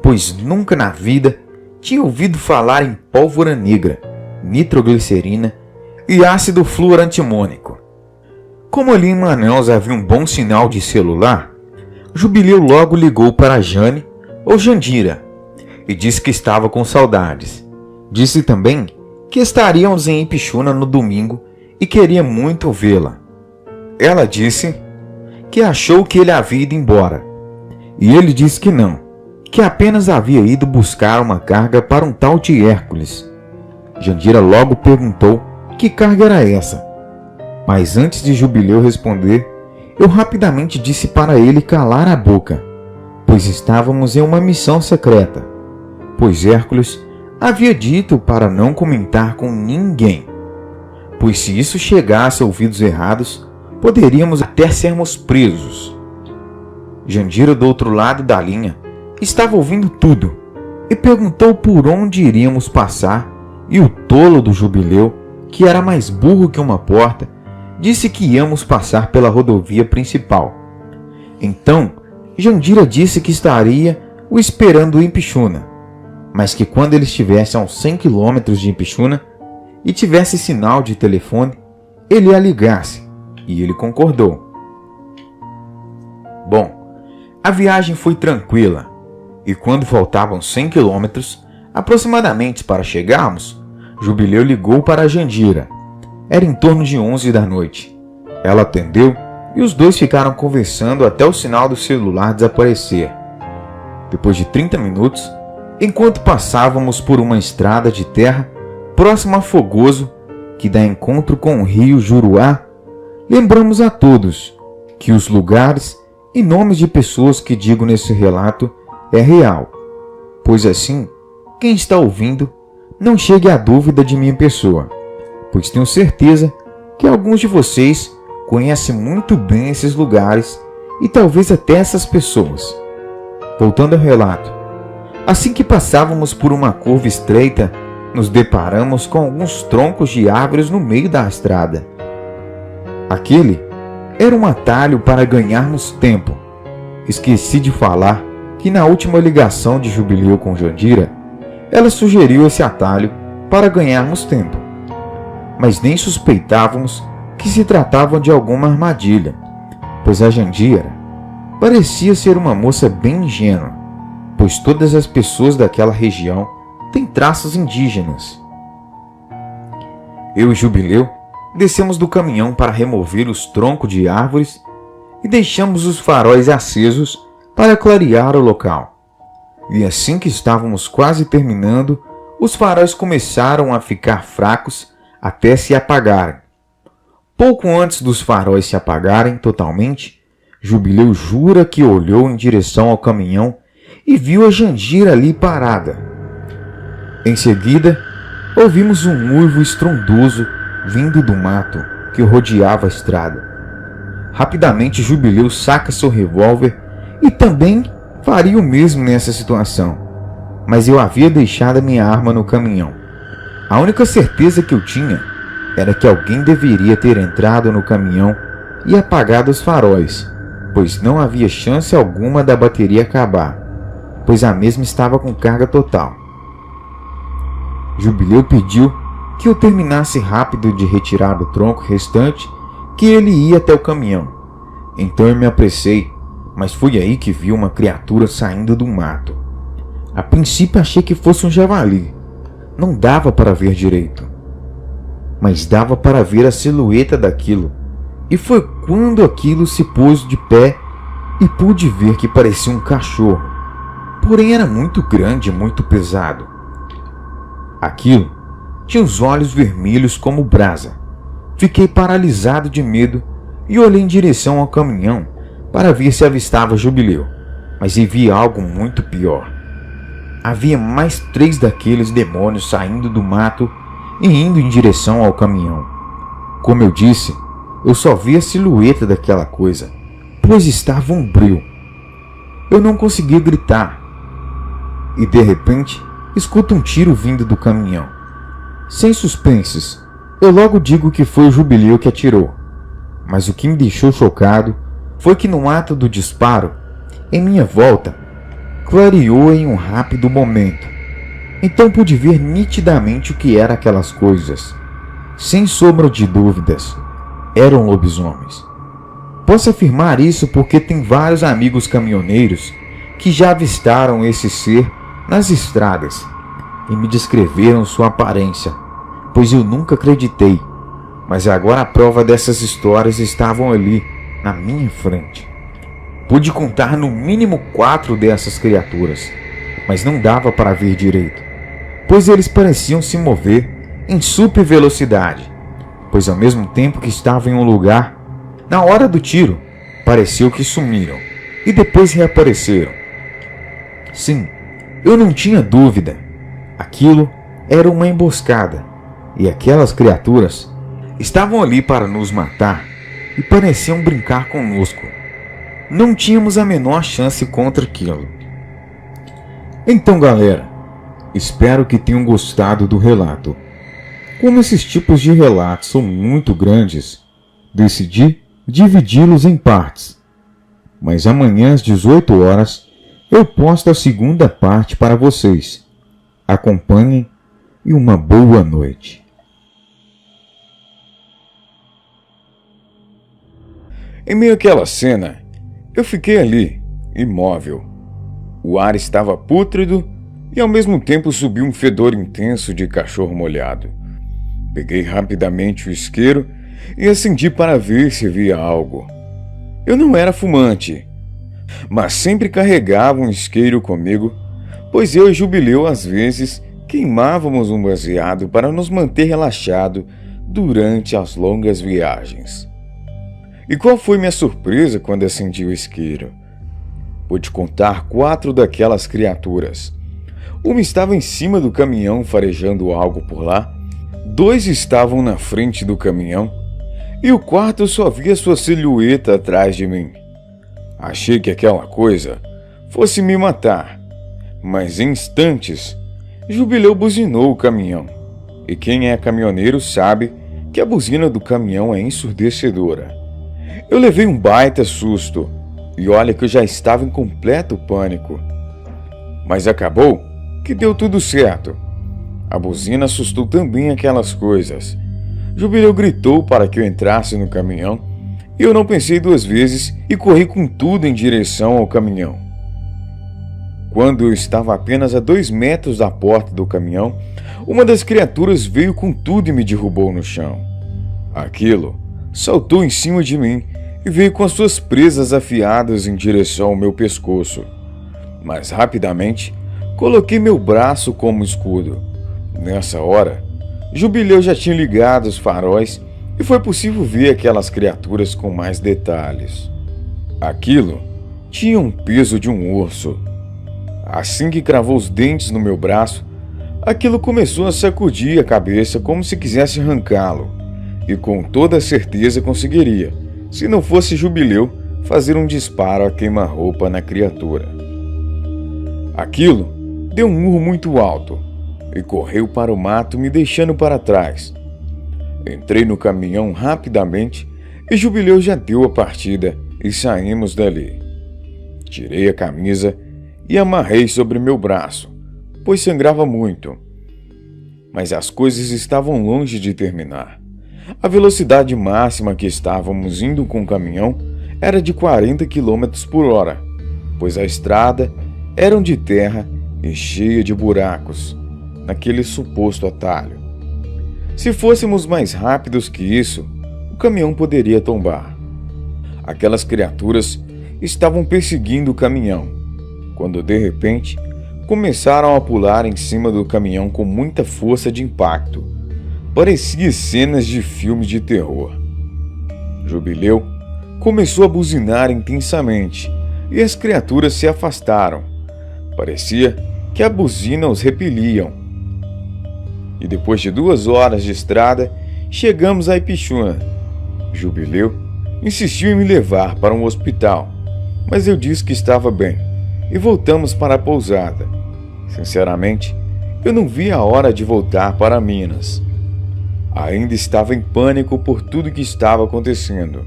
pois nunca na vida tinha ouvido falar em pólvora negra, nitroglicerina e ácido fluorantimônico. Como ali em Manaus havia um bom sinal de celular, Jubileu logo ligou para Jane ou Jandira e disse que estava com saudades. Disse também que estaríamos em Ipixuna no domingo e queria muito vê-la. Ela disse que achou que ele havia ido embora, e ele disse que não, que apenas havia ido buscar uma carga para um tal de Hércules. Jandira logo perguntou que carga era essa, mas antes de Jubileu responder, eu rapidamente disse para ele calar a boca, pois estávamos em uma missão secreta, pois Hércules havia dito para não comentar com ninguém, pois se isso chegasse a ouvidos errados, poderíamos até sermos presos. Jandira, do outro lado da linha, estava ouvindo tudo e perguntou por onde iríamos passar, e o tolo do Jubileu, que era mais burro que uma porta, disse que íamos passar pela rodovia principal. Então, Jandira disse que estaria o esperando em Ipixuna, mas que quando ele estivesse a uns 100 km de Ipixuna e tivesse sinal de telefone, ele a ligasse, e ele concordou. Bom, a viagem foi tranquila, e quando faltavam 100 km aproximadamente para chegarmos, Jubileu ligou para Jandira. Era em torno de 11 da noite. Ela atendeu e os dois ficaram conversando até o sinal do celular desaparecer. Depois de 30 minutos, enquanto passávamos por uma estrada de terra próxima a Fogoso, que dá encontro com o rio Juruá, lembramos a todos que os lugares e nomes de pessoas que digo nesse relato é real, pois assim, quem está ouvindo não chegue à dúvida de minha pessoa, pois tenho certeza que alguns de vocês conhecem muito bem esses lugares e talvez até essas pessoas. Voltando ao relato, assim que passávamos por uma curva estreita, nos deparamos com alguns troncos de árvores no meio da estrada. Aquele era um atalho para ganharmos tempo. Esqueci de falar que na última ligação de Jubileu com Jandira, ela sugeriu esse atalho para ganharmos tempo. Mas nem suspeitávamos que se tratava de alguma armadilha, pois a Jandira parecia ser uma moça bem ingênua, pois todas as pessoas daquela região têm traços indígenas. Eu e Jubileu descemos do caminhão para remover os troncos de árvores e deixamos os faróis acesos para clarear o local. E assim que estávamos quase terminando, os faróis começaram a ficar fracos até se apagarem. Pouco antes dos faróis se apagarem totalmente, Jubileu jura que olhou em direção ao caminhão e viu a Jandira ali parada. Em seguida, ouvimos um uivo estrondoso vindo do mato que rodeava a estrada. Rapidamente Jubileu saca seu revólver e também faria o mesmo nessa situação, mas eu havia deixado a minha arma no caminhão. A única certeza que eu tinha era que alguém deveria ter entrado no caminhão e apagado os faróis, pois não havia chance alguma da bateria acabar, pois a mesma estava com carga total. Jubileu pediu que eu terminasse rápido de retirar o tronco restante, que ele ia até o caminhão. Então eu me apressei, mas foi aí que vi uma criatura saindo do mato. A princípio achei que fosse um javali. Não dava para ver direito, mas dava para ver a silhueta daquilo. E foi quando aquilo se pôs de pé e pude ver que parecia um cachorro, porém era muito grande e muito pesado. Aquilo tinha os olhos vermelhos como brasa. Fiquei paralisado de medo e olhei em direção ao caminhão para ver se avistava Jubileu, mas vi algo muito pior. Havia mais 3 daqueles demônios saindo do mato e indo em direção ao caminhão. Como eu disse, eu só vi a silhueta daquela coisa, pois estava um breu. Eu não conseguia gritar. E de repente, escuto um tiro vindo do caminhão. Sem suspenses, eu logo digo que foi o Jubileu que atirou. Mas o que me deixou chocado foi que no ato do disparo, em minha volta, clareou em um rápido momento. Então pude ver nitidamente o que eram aquelas coisas. Sem sombra de dúvidas, eram lobisomens. Posso afirmar isso porque tem vários amigos caminhoneiros que já avistaram esse ser nas estradas e me descreveram sua aparência, pois eu nunca acreditei, mas agora a prova dessas histórias estavam ali, na minha frente. Pude contar no mínimo 4 dessas criaturas, mas não dava para ver direito, pois eles pareciam se mover em super velocidade, pois ao mesmo tempo que estavam em um lugar, na hora do tiro, pareceu que sumiram e depois reapareceram. Sim, eu não tinha dúvida. Aquilo era uma emboscada, e aquelas criaturas estavam ali para nos matar e pareciam brincar conosco. Não tínhamos a menor chance contra aquilo. Então, galera, espero que tenham gostado do relato. Como esses tipos de relatos são muito grandes, decidi dividi-los em partes. Mas amanhã às 18 horas eu posto a segunda parte para vocês. Acompanhem e uma boa noite. Em meio àquela cena, eu fiquei ali, imóvel. O ar estava pútrido e ao mesmo tempo subiu um fedor intenso de cachorro molhado. Peguei rapidamente o isqueiro e acendi para ver se via algo. Eu não era fumante, mas sempre carregava um isqueiro comigo, pois eu e Jubileu às vezes queimávamos um baseado para nos manter relaxado durante as longas viagens. E qual foi minha surpresa quando acendi o isqueiro? Pude contar 4 daquelas criaturas. Uma estava em cima do caminhão farejando algo por lá, 2 estavam na frente do caminhão e o quarto só via sua silhueta atrás de mim. Achei que aquela coisa fosse me matar, mas em instantes, Jubileu buzinou o caminhão. E quem é caminhoneiro sabe que a buzina do caminhão é ensurdecedora. Eu levei um baita susto, e olha que eu já estava em completo pânico. Mas acabou que deu tudo certo. A buzina assustou também aquelas coisas. Jubileu gritou para que eu entrasse no caminhão, e eu não pensei duas vezes e corri com tudo em direção ao caminhão. Quando eu estava apenas a 2 metros da porta do caminhão, uma das criaturas veio com tudo e me derrubou no chão. Aquilo saltou em cima de mim e veio com as suas presas afiadas em direção ao meu pescoço. Mas rapidamente coloquei meu braço como escudo. Nessa hora, Jubileu já tinha ligado os faróis e foi possível ver aquelas criaturas com mais detalhes. Aquilo tinha um peso de um urso. Assim que cravou os dentes no meu braço, aquilo começou a sacudir a cabeça como se quisesse arrancá-lo, e com toda certeza conseguiria, se não fosse Jubileu fazer um disparo a queima-roupa na criatura. Aquilo deu um urro muito alto e correu para o mato, me deixando para trás. Entrei no caminhão rapidamente e Jubileu já deu a partida e saímos dali. Tirei a camisa e amarrei sobre meu braço, pois sangrava muito. Mas as coisas estavam longe de terminar. A velocidade máxima que estávamos indo com o caminhão era de 40 km por hora, pois a estrada era de terra e cheia de buracos, naquele suposto atalho. Se fôssemos mais rápidos que isso, o caminhão poderia tombar. Aquelas criaturas estavam perseguindo o caminhão, quando de repente começaram a pular em cima do caminhão com muita força de impacto. Parecia cenas de filme de terror. Jubileu começou a buzinar intensamente e as criaturas se afastaram. Parecia que a buzina os repeliam. E depois de 2 horas de estrada, chegamos a Ipixuna. Jubileu insistiu em me levar para um hospital, mas eu disse que estava bem e voltamos para a pousada. Sinceramente, eu não vi a hora de voltar para Minas. Ainda estava em pânico por tudo que estava acontecendo.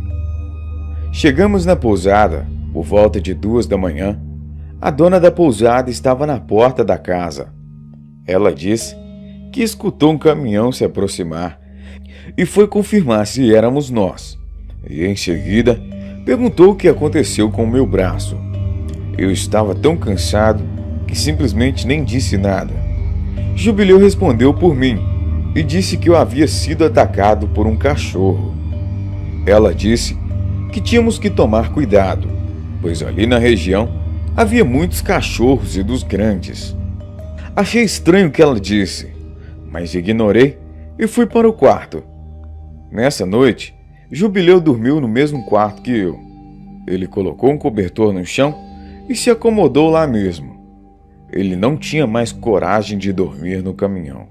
Chegamos na pousada por volta de 2 da manhã. A dona da pousada estava na porta da casa. Ela disse que escutou um caminhão se aproximar e foi confirmar se éramos nós. E em seguida perguntou o que aconteceu com o meu braço. Eu estava tão cansado que simplesmente nem disse nada. Jubileu respondeu por mim e disse que eu havia sido atacado por um cachorro. Ela disse que tínhamos que tomar cuidado, pois ali na região havia muitos cachorros e dos grandes. Achei estranho o que ela disse, mas ignorei e fui para o quarto. Nessa noite, Jubileu dormiu no mesmo quarto que eu. Ele colocou um cobertor no chão e se acomodou lá mesmo. Ele não tinha mais coragem de dormir no caminhão.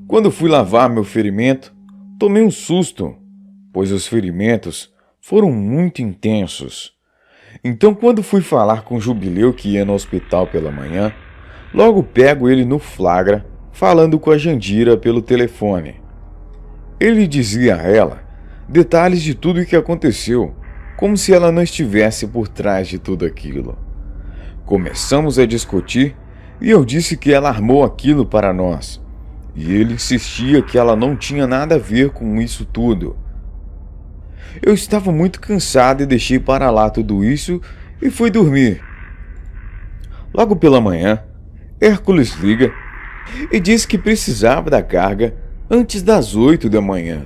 Quando fui lavar meu ferimento, tomei um susto, pois os ferimentos foram muito intensos. Então, quando fui falar com Jubileu que ia no hospital pela manhã, logo pego ele no flagra, falando com a Jandira pelo telefone. Ele dizia a ela detalhes de tudo o que aconteceu, como se ela não estivesse por trás de tudo aquilo. Começamos a discutir e eu disse que ela armou aquilo para nós. E ele insistia que ela não tinha nada a ver com isso tudo. Eu estava muito cansado e deixei para lá tudo isso e fui dormir. Logo pela manhã, Hércules liga e disse que precisava da carga antes das 8 da manhã.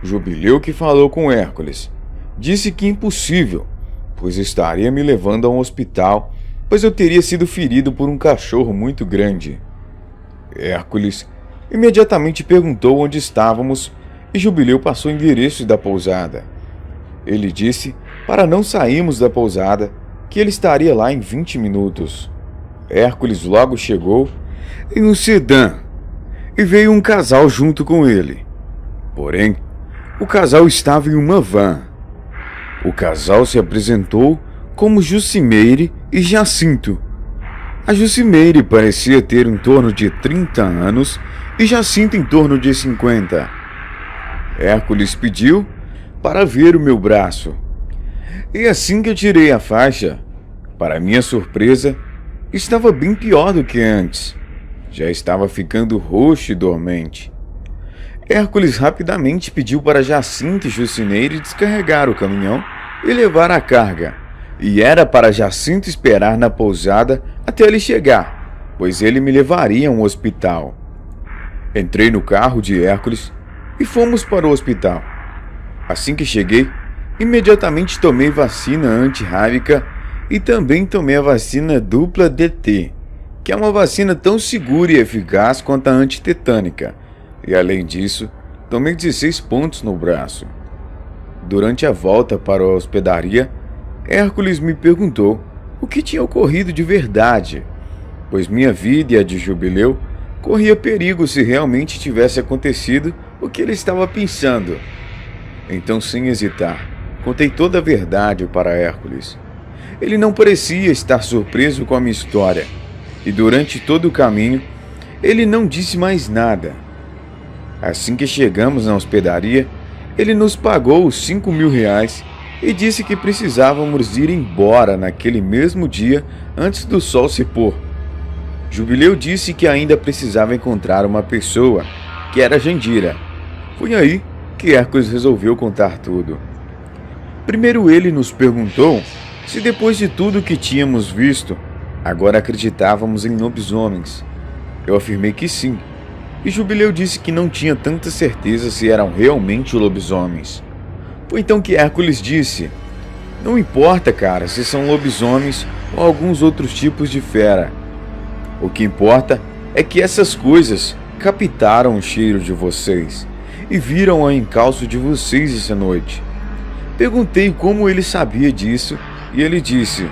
Jubileu, que falou com Hércules, disse que impossível, pois estaria me levando a um hospital, pois eu teria sido ferido por um cachorro muito grande. Hércules imediatamente perguntou onde estávamos e Jubileu passou o endereço da pousada. Ele disse para não sairmos da pousada, que ele estaria lá em 20 minutos. Hércules logo chegou em um sedã e veio um casal junto com ele. Porém, o casal estava em uma van. O casal se apresentou como Jucimeire e Jacinto. A Jucimeire parecia ter em torno de 30 anos e Jacinto em torno de 50. Hércules pediu para ver o meu braço. E assim que eu tirei a faixa, para minha surpresa, estava bem pior do que antes. Já estava ficando roxo e dormente. Hércules rapidamente pediu para Jacinto e Jucineire descarregar o caminhão e levar a carga. E era para Jacinto esperar na pousada até ele chegar, pois ele me levaria a um hospital. Entrei no carro de Hércules e fomos para o hospital. Assim que cheguei, imediatamente tomei vacina antirrábica e também tomei a vacina dupla DT, que é uma vacina tão segura e eficaz quanto a antitetânica. E além disso, tomei 16 pontos no braço. Durante a volta para a hospedaria, Hércules me perguntou o que tinha ocorrido de verdade, pois minha vida e a de Jubileu corria perigo se realmente tivesse acontecido o que ele estava pensando. Então, sem hesitar, contei toda a verdade para Hércules. Ele não parecia estar surpreso com a minha história, e durante todo o caminho, ele não disse mais nada. Assim que chegamos na hospedaria, ele nos pagou os 5.000 reais e disse que precisávamos ir embora naquele mesmo dia antes do sol se pôr. Jubileu disse que ainda precisava encontrar uma pessoa, que era Jandira. Foi aí que Hércules resolveu contar tudo. Primeiro ele nos perguntou se depois de tudo que tínhamos visto, agora acreditávamos em lobisomens. Eu afirmei que sim, e Jubileu disse que não tinha tanta certeza se eram realmente lobisomens. Foi então que Hércules disse: não importa, cara, se são lobisomens ou alguns outros tipos de fera. O que importa é que essas coisas captaram o cheiro de vocês e viram o encalço de vocês essa noite. Perguntei como ele sabia disso e ele disse: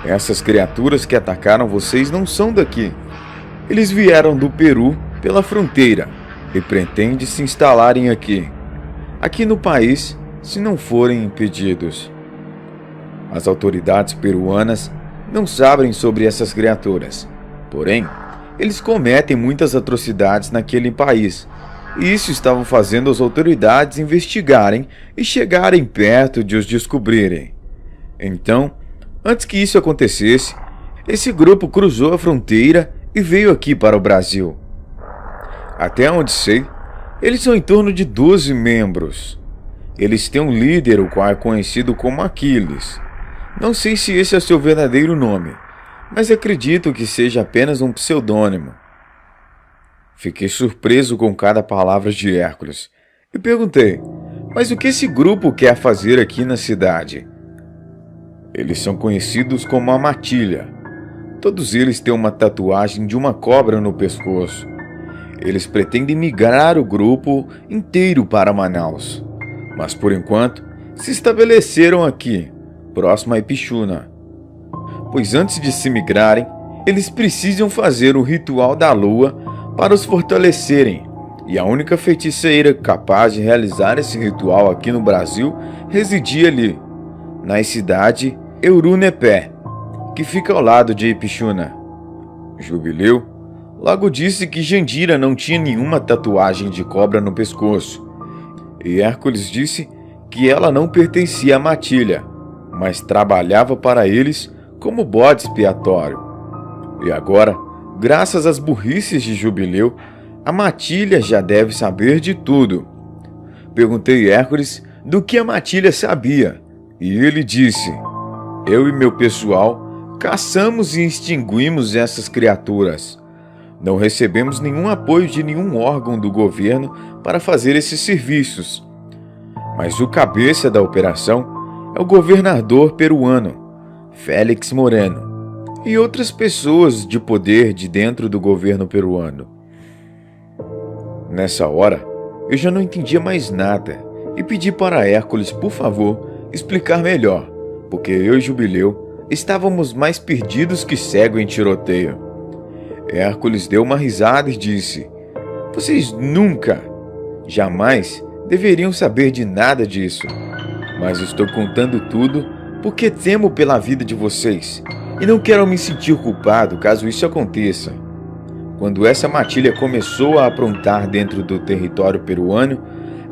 essas criaturas que atacaram vocês não são daqui. Eles vieram do Peru pela fronteira e pretendem se instalarem aqui no país, se não forem impedidos. As autoridades peruanas não sabem sobre essas criaturas, porém, eles cometem muitas atrocidades naquele país, e isso estava fazendo as autoridades investigarem e chegarem perto de os descobrirem. Então, antes que isso acontecesse, esse grupo cruzou a fronteira e veio aqui para o Brasil. Até onde sei, eles são em torno de 12 membros. Eles têm um líder, o qual é conhecido como Aquiles. Não sei se esse é o seu verdadeiro nome, mas acredito que seja apenas um pseudônimo. Fiquei surpreso com cada palavra de Hércules e perguntei: mas o que esse grupo quer fazer aqui na cidade? Eles são conhecidos como a Matilha. Todos eles têm uma tatuagem de uma cobra no pescoço. Eles pretendem migrar o grupo inteiro para Manaus, mas por enquanto se estabeleceram aqui, próximo a Ipixuna. Pois antes de se migrarem, eles precisam fazer o ritual da lua para os fortalecerem, e a única feiticeira capaz de realizar esse ritual aqui no Brasil residia ali, na cidade Eurunepé, que fica ao lado de Ipixuna. Jubileu logo disse que Jandira não tinha nenhuma tatuagem de cobra no pescoço, e Hércules disse que ela não pertencia à Matilha, mas trabalhava para eles como bode expiatório. E agora, graças às burrices de Jubileu, a Matilha já deve saber de tudo. Perguntei a Hércules do que a Matilha sabia, e ele disse: eu e meu pessoal caçamos e extinguimos essas criaturas. Não recebemos nenhum apoio de nenhum órgão do governo para fazer esses serviços. Mas o cabeça da operação é o governador peruano, Félix Moreno, e outras pessoas de poder de dentro do governo peruano. Nessa hora, eu já não entendia mais nada e pedi para Hércules, por favor, explicar melhor, porque eu e Jubileu estávamos mais perdidos que cego em tiroteio. Hércules deu uma risada e disse: vocês nunca, jamais deveriam saber de nada disso, mas estou contando tudo porque temo pela vida de vocês e não quero me sentir culpado caso isso aconteça. Quando essa matilha começou a aprontar dentro do território peruano,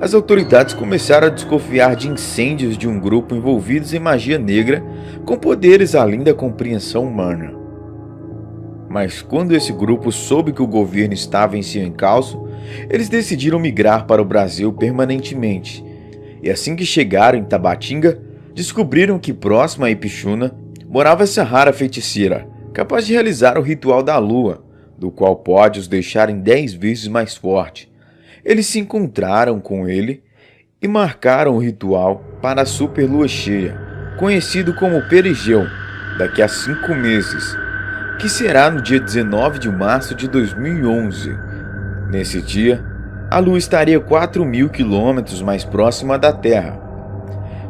as autoridades começaram a desconfiar de incêndios de um grupo envolvidos em magia negra com poderes além da compreensão humana. Mas quando esse grupo soube que o governo estava em seu encalço, eles decidiram migrar para o Brasil permanentemente. E assim que chegaram em Tabatinga, descobriram que próximo a Ipixuna morava essa rara feiticeira, capaz de realizar o ritual da lua, do qual pode os deixar em 10 vezes mais forte. Eles se encontraram com ele e marcaram o ritual para a super lua cheia, conhecido como Perigeu, daqui a 5 meses, que será no dia 19 de março de 2011. Nesse dia, a lua estaria 4.000 quilômetros mais próxima da Terra.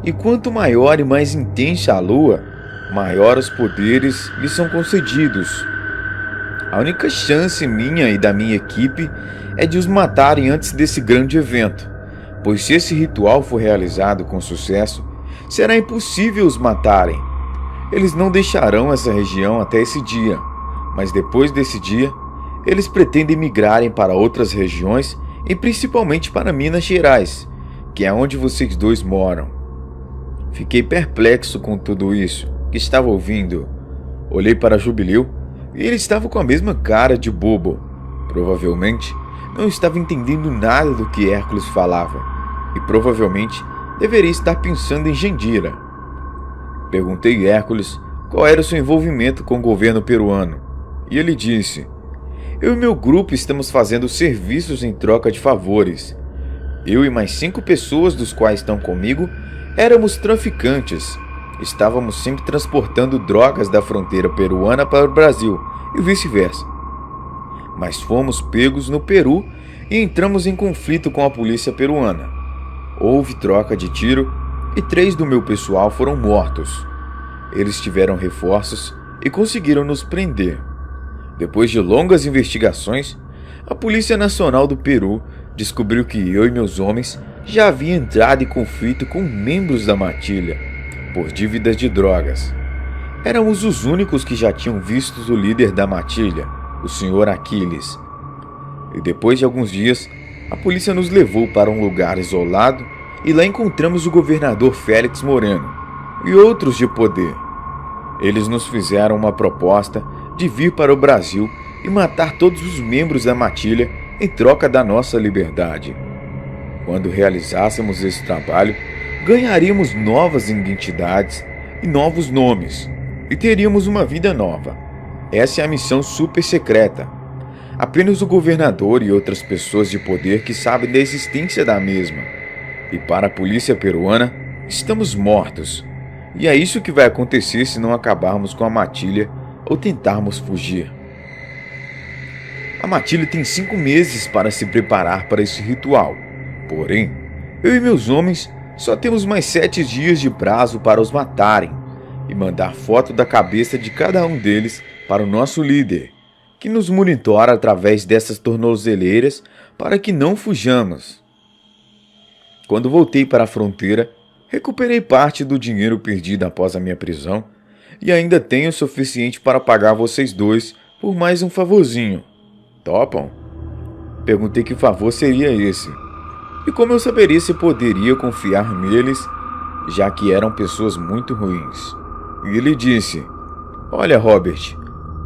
E quanto maior e mais intensa a lua, maior os poderes lhe são concedidos. A única chance minha e da minha equipe é de os matarem antes desse grande evento, pois se esse ritual for realizado com sucesso, será impossível os matarem. Eles não deixarão essa região até esse dia, mas depois desse dia, eles pretendem migrarem para outras regiões e principalmente para Minas Gerais, que é onde vocês dois moram. Fiquei perplexo com tudo isso que estava ouvindo. Olhei para Jubileu e ele estava com a mesma cara de bobo. Provavelmente não estava entendendo nada do que Hércules falava e provavelmente deveria estar pensando em Jandira. Perguntei a Hércules qual era o seu envolvimento com o governo peruano e ele disse: eu e meu grupo estamos fazendo serviços em troca de favores. Eu e mais 5 pessoas dos quais estão comigo éramos traficantes. Estávamos sempre transportando drogas da fronteira peruana para o Brasil e vice-versa. Mas fomos pegos no Peru e entramos em conflito com a polícia peruana. Houve troca de tiro e 3 do meu pessoal foram mortos. Eles tiveram reforços e conseguiram nos prender. Depois de longas investigações, a Polícia Nacional do Peru descobriu que eu e meus homens já haviam entrado em conflito com membros da matilha por dívidas de drogas. Éramos os únicos que já tinham visto o líder da matilha, o Sr. Aquiles. E depois de alguns dias, a polícia nos levou para um lugar isolado e lá encontramos o governador Félix Moreno e outros de poder. Eles nos fizeram uma proposta de vir para o Brasil e matar todos os membros da matilha em troca da nossa liberdade. Quando realizássemos esse trabalho, ganharíamos novas identidades e novos nomes, e teríamos uma vida nova. Essa é a missão super secreta. Apenas o governador e outras pessoas de poder que sabem da existência da mesma. E para a polícia peruana, estamos mortos. E é isso que vai acontecer se não acabarmos com a matilha ou tentarmos fugir. A matilha tem 5 meses para se preparar para esse ritual. Porém, eu e meus homens só temos mais 7 dias de prazo para os matarem e mandar foto da cabeça de cada um deles para o nosso líder, que nos monitora através dessas tornozeleiras para que não fujamos. Quando voltei para a fronteira, recuperei parte do dinheiro perdido após a minha prisão e ainda tenho o suficiente para pagar vocês dois por mais um favorzinho. Topam? Perguntei que favor seria esse. E como eu saberia se poderia confiar neles, já que eram pessoas muito ruins. E ele disse: olha, Robert,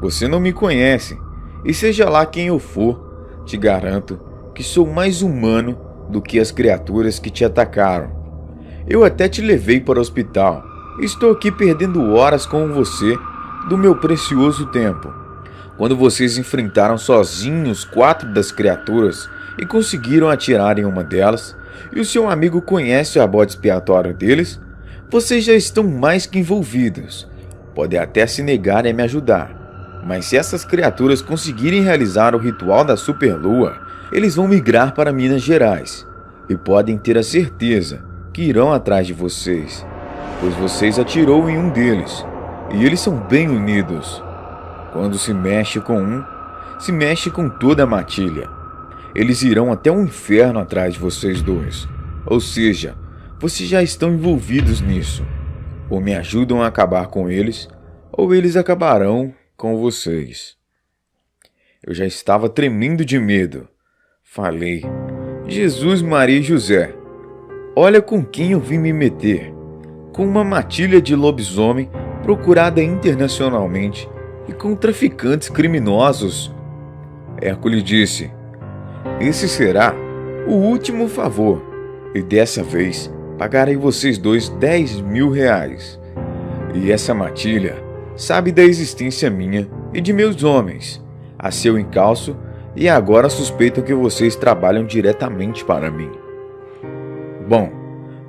você não me conhece, e seja lá quem eu for, te garanto que sou mais humano do que as criaturas que te atacaram. Eu até te levei para o hospital. Estou aqui perdendo horas com você do meu precioso tempo. Quando vocês enfrentaram sozinhos 4 das criaturas e conseguiram atirar em uma delas, e o seu amigo conhece o bode expiatório deles, vocês já estão mais que envolvidos. Podem até se negarem a me ajudar, mas se essas criaturas conseguirem realizar o ritual da Superlua, eles vão migrar para Minas Gerais, e podem ter a certeza que irão atrás de vocês, pois vocês atirou em um deles, e eles são bem unidos. Quando se mexe com um, se mexe com toda a matilha. Eles irão até o inferno atrás de vocês dois. Ou seja, vocês já estão envolvidos nisso. Ou me ajudam a acabar com eles, ou eles acabarão com vocês. Eu já estava tremendo de medo. Falei: Jesus, Maria e José, olha com quem eu vim me meter. Com uma matilha de lobisomem procurada internacionalmente e com traficantes criminosos. Hércules disse: esse será o último favor, e dessa vez pagarei vocês dois 10.000 reais. E essa matilha sabe da existência minha e de meus homens, a seu encalço, e agora suspeitam que vocês trabalham diretamente para mim. Bom,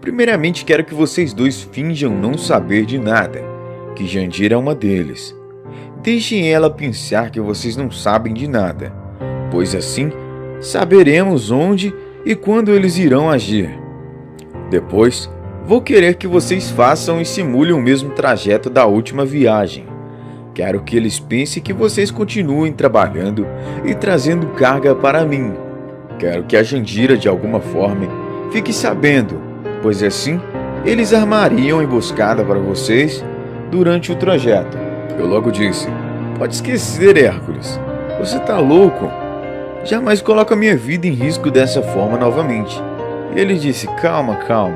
primeiramente quero que vocês dois finjam não saber de nada, que Jandira é uma deles. Deixem ela pensar que vocês não sabem de nada, pois assim saberemos onde e quando eles irão agir. Depois, vou querer que vocês façam e simulem o mesmo trajeto da última viagem. Quero que eles pensem que vocês continuem trabalhando e trazendo carga para mim. Quero que a Jandira, de alguma forma, fique sabendo, pois assim eles armariam emboscada para vocês durante o trajeto. Eu logo disse: pode esquecer, Hércules. Você tá louco? Jamais coloco a minha vida em risco dessa forma novamente. Ele disse: calma, calma.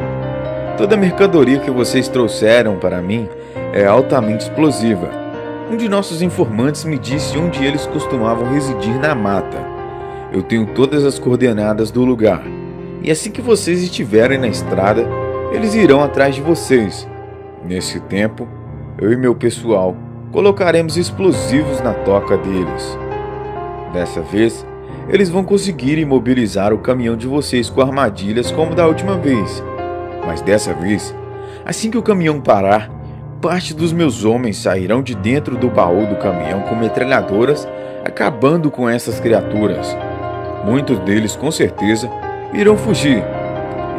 Toda a mercadoria que vocês trouxeram para mim é altamente explosiva. Um de nossos informantes me disse onde eles costumavam residir na mata. Eu tenho todas as coordenadas do lugar. E assim que vocês estiverem na estrada, eles irão atrás de vocês. Nesse tempo, eu e meu pessoal colocaremos explosivos na toca deles. Dessa vez, eles vão conseguir imobilizar o caminhão de vocês com armadilhas como da última vez. Mas dessa vez, assim que o caminhão parar, parte dos meus homens sairão de dentro do baú do caminhão com metralhadoras, acabando com essas criaturas. Muitos deles, com certeza, irão fugir.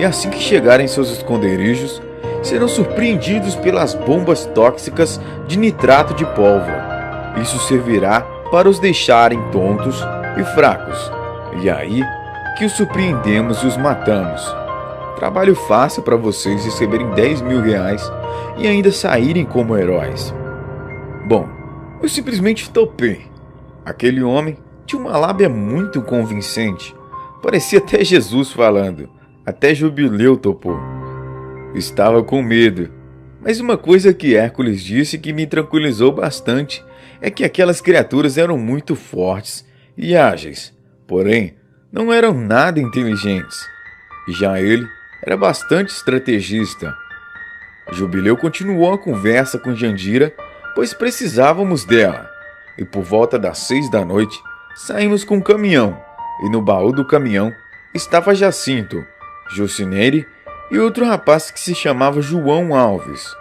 E assim que chegarem em seus esconderijos, serão surpreendidos pelas bombas tóxicas de nitrato de pólvora. Isso servirá para os deixarem tontos e fracos. E aí que os surpreendemos e os matamos. Trabalho fácil para vocês receberem 10.000 reais e ainda saírem como heróis. Bom, eu simplesmente topei. Aquele homem tinha uma lábia muito convincente. Parecia até Jesus falando. Até Jubileu topou. Estava com medo. Mas uma coisa que Hércules disse que me tranquilizou bastante é que aquelas criaturas eram muito fortes e ágeis. Porém, não eram nada inteligentes. E já ele era bastante estrategista. Jubileu continuou a conversa com Jandira, pois precisávamos dela. E por volta das 6 da noite, saímos com o caminhão. E no baú do caminhão estava Jacinto, Jucineire e outro rapaz que se chamava João Alves.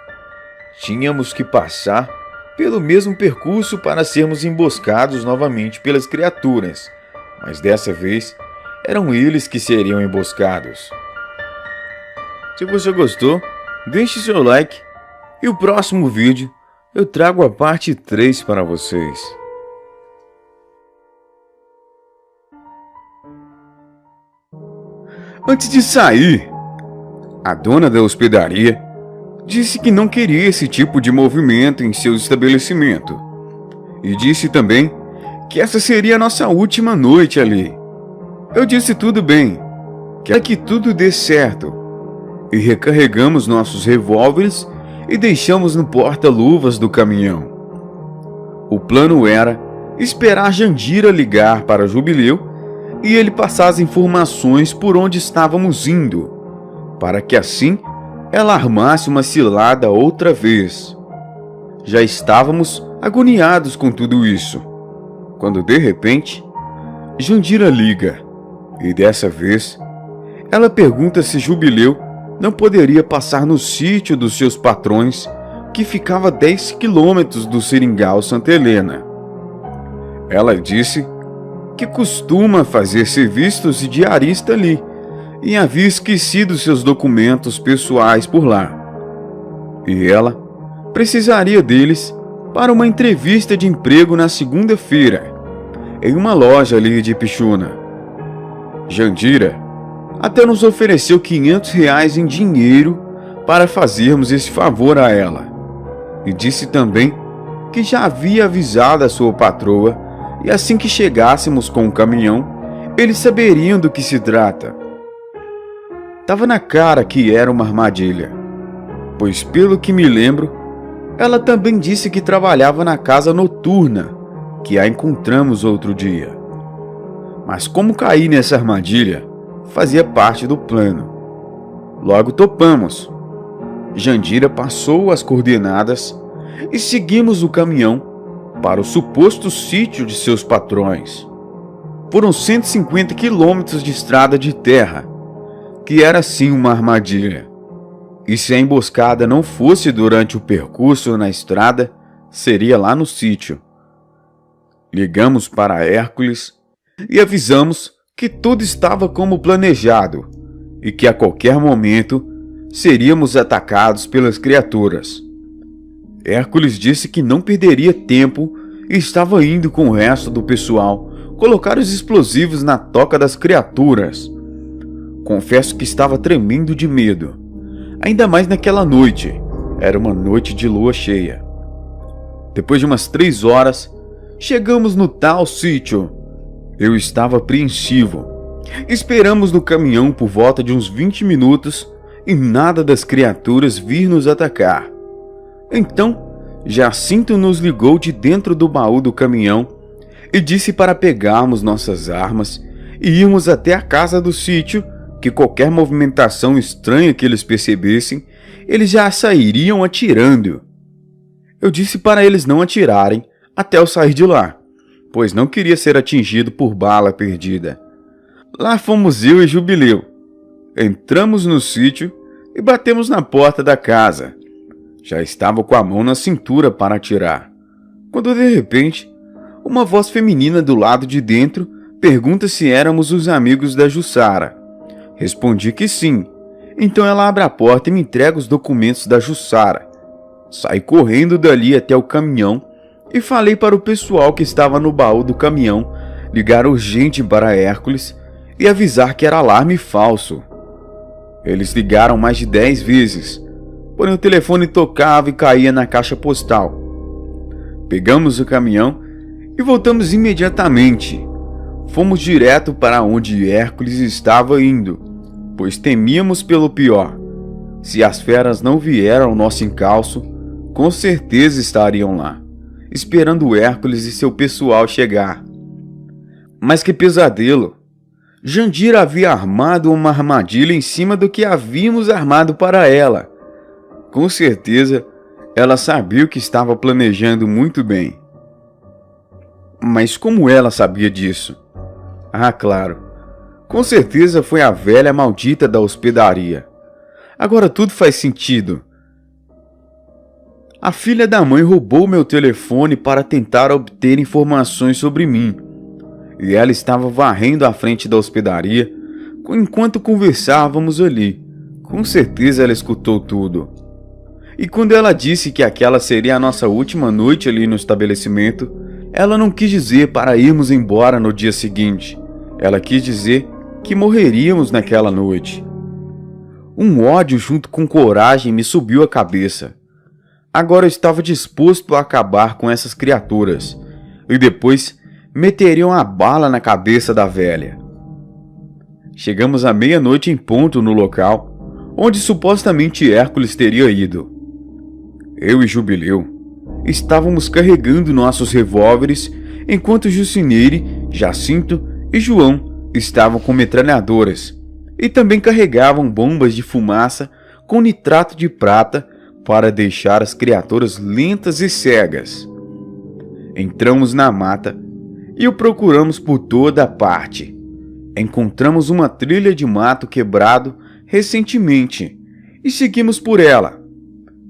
Tínhamos que passar pelo mesmo percurso para sermos emboscados novamente pelas criaturas, mas dessa vez eram eles que seriam emboscados. Se você gostou, deixe seu like e o próximo vídeo eu trago a parte 3 para vocês. Antes de sair, a dona da hospedaria disse que não queria esse tipo de movimento em seu estabelecimento. E disse também que essa seria a nossa última noite ali. Eu disse tudo bem, quero que tudo dê certo. E recarregamos nossos revólveres e deixamos no porta-luvas do caminhão. O plano era esperar Jandira ligar para Jubileu e ele passar as informações por onde estávamos indo, para que assim ela armasse uma cilada outra vez. Já estávamos agoniados com tudo isso, quando de repente Jandira liga, e dessa vez ela pergunta se Jubileu não poderia passar no sítio dos seus patrões, que ficava a 10 quilômetros do Seringal Santa Helena. Ela disse que costuma fazer serviços de diarista ali, e havia esquecido seus documentos pessoais por lá. E ela precisaria deles para uma entrevista de emprego na segunda-feira, em uma loja ali de Pichuna. Jandira até nos ofereceu 500 reais em dinheiro para fazermos esse favor a ela. E disse também que já havia avisado a sua patroa e assim que chegássemos com o caminhão, eles saberiam do que se trata. Tava na cara que era uma armadilha, pois pelo que me lembro, ela também disse que trabalhava na casa noturna que a encontramos outro dia. Mas como cair nessa armadilha fazia parte do plano. Logo topamos. Jandira passou as coordenadas e seguimos o caminhão para o suposto sítio de seus patrões. Foram 150 quilômetros de estrada de terra, que era sim uma armadilha. E se a emboscada não fosse durante o percurso na estrada, seria lá no sítio. Ligamos para Hércules e avisamos que tudo estava como planejado e que a qualquer momento seríamos atacados pelas criaturas. Hércules disse que não perderia tempo e estava indo com o resto do pessoal colocar os explosivos na toca das criaturas. Confesso que estava tremendo de medo, ainda mais naquela noite. Era uma noite de lua cheia. Depois de umas 3 horas, chegamos no tal sítio. Eu estava apreensivo. Esperamos no caminhão por volta de uns 20 minutos e nada das criaturas vir nos atacar. Então, Jacinto nos ligou de dentro do baú do caminhão e disse para pegarmos nossas armas e irmos até a casa do sítio, que qualquer movimentação estranha que eles percebessem, eles já sairiam atirando. Eu disse para eles não atirarem até eu sair de lá, pois não queria ser atingido por bala perdida. Lá fomos eu e Jubileu. Entramos no sítio e batemos na porta da casa. Já estava com a mão na cintura para atirar, quando de repente, uma voz feminina do lado de dentro pergunta se éramos os amigos da Jussara. Respondi que sim. Então ela abre a porta e me entrega os documentos da Jussara. Saí correndo dali até o caminhão e falei para o pessoal que estava no baú do caminhão ligar urgente para Hércules e avisar que era alarme falso. Eles ligaram mais de 10 vezes, porém o telefone tocava e caía na caixa postal. Pegamos o caminhão e voltamos imediatamente. Fomos direto para onde Hércules estava indo, pois temíamos pelo pior. Se as feras não vieram ao nosso encalço, com certeza estariam lá, esperando Hércules e seu pessoal chegar. Mas que pesadelo! Jandira havia armado uma armadilha em cima do que havíamos armado para ela. Com certeza, ela sabia o que estava planejando muito bem. Mas como ela sabia disso? Ah, claro. Com certeza foi a velha maldita da hospedaria. Agora tudo faz sentido. A filha da mãe roubou meu telefone para tentar obter informações sobre mim. E ela estava varrendo a frente da hospedaria enquanto conversávamos ali. Com certeza ela escutou tudo. E quando ela disse que aquela seria a nossa última noite ali no estabelecimento, ela não quis dizer para irmos embora no dia seguinte. Ela quis dizer que morreríamos naquela noite. Um ódio junto com coragem me subiu à cabeça. Agora eu estava disposto a acabar com essas criaturas. E depois meteriam a bala na cabeça da velha. Chegamos à meia-noite em ponto no local, onde supostamente Hércules teria ido. Eu e Jubileu estávamos carregando nossos revólveres, enquanto Jucineire, Jacinto e João estavam com metralhadoras e também carregavam bombas de fumaça com nitrato de prata para deixar as criaturas lentas e cegas. Entramos na mata e o procuramos por toda parte. Encontramos uma trilha de mato quebrado recentemente e seguimos por ela.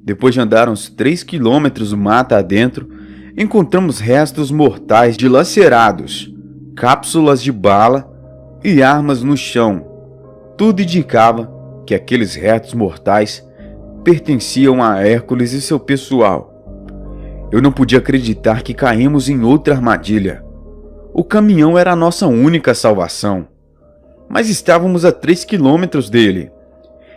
Depois de andar uns 3 quilômetros mata adentro, encontramos restos mortais dilacerados, cápsulas de bala e armas no chão. Tudo indicava que aqueles restos mortais pertenciam a Hércules e seu pessoal. Eu não podia acreditar que caímos em outra armadilha. O caminhão era a nossa única salvação, mas estávamos a 3 quilômetros dele.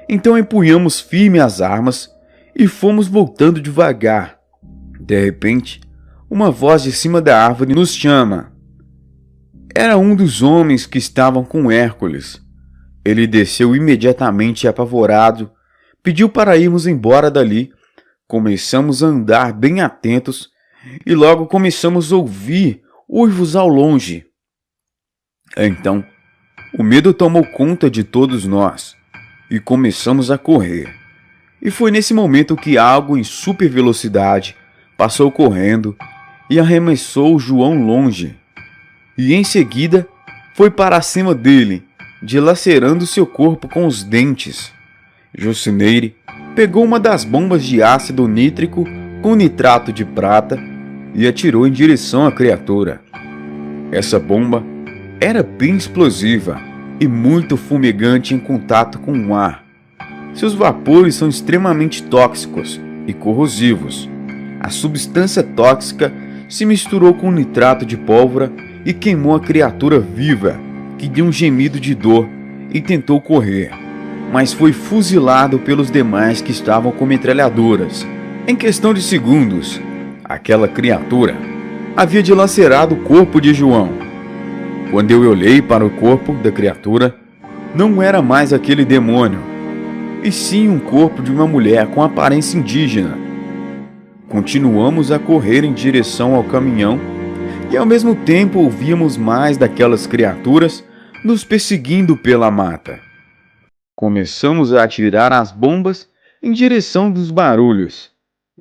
Então empunhamos firme as armas e fomos voltando devagar. De repente, uma voz de cima da árvore nos chama. Era um dos homens que estavam com Hércules. Ele desceu imediatamente apavorado, pediu para irmos embora dali. Começamos a andar bem atentos e logo começamos a ouvir uivos ao longe. Então, o medo tomou conta de todos nós e começamos a correr. E foi nesse momento que algo em super velocidade passou correndo e arremessou João longe. E em seguida foi para cima dele, dilacerando seu corpo com os dentes. Jucineire pegou uma das bombas de ácido nítrico com nitrato de prata e atirou em direção à criatura. Essa bomba era bem explosiva e muito fumegante em contato com o ar. Seus vapores são extremamente tóxicos e corrosivos. A substância tóxica se misturou com o nitrato de pólvora e queimou a criatura viva, que deu um gemido de dor e tentou correr, mas foi fuzilado pelos demais que estavam com metralhadoras. Em questão de segundos, aquela criatura havia dilacerado o corpo de João. Quando eu olhei para o corpo da criatura, não era mais aquele demônio, e sim um corpo de uma mulher com aparência indígena. Continuamos a correr em direção ao caminhão e ao mesmo tempo ouvíamos mais daquelas criaturas nos perseguindo pela mata. Começamos a atirar as bombas em direção dos barulhos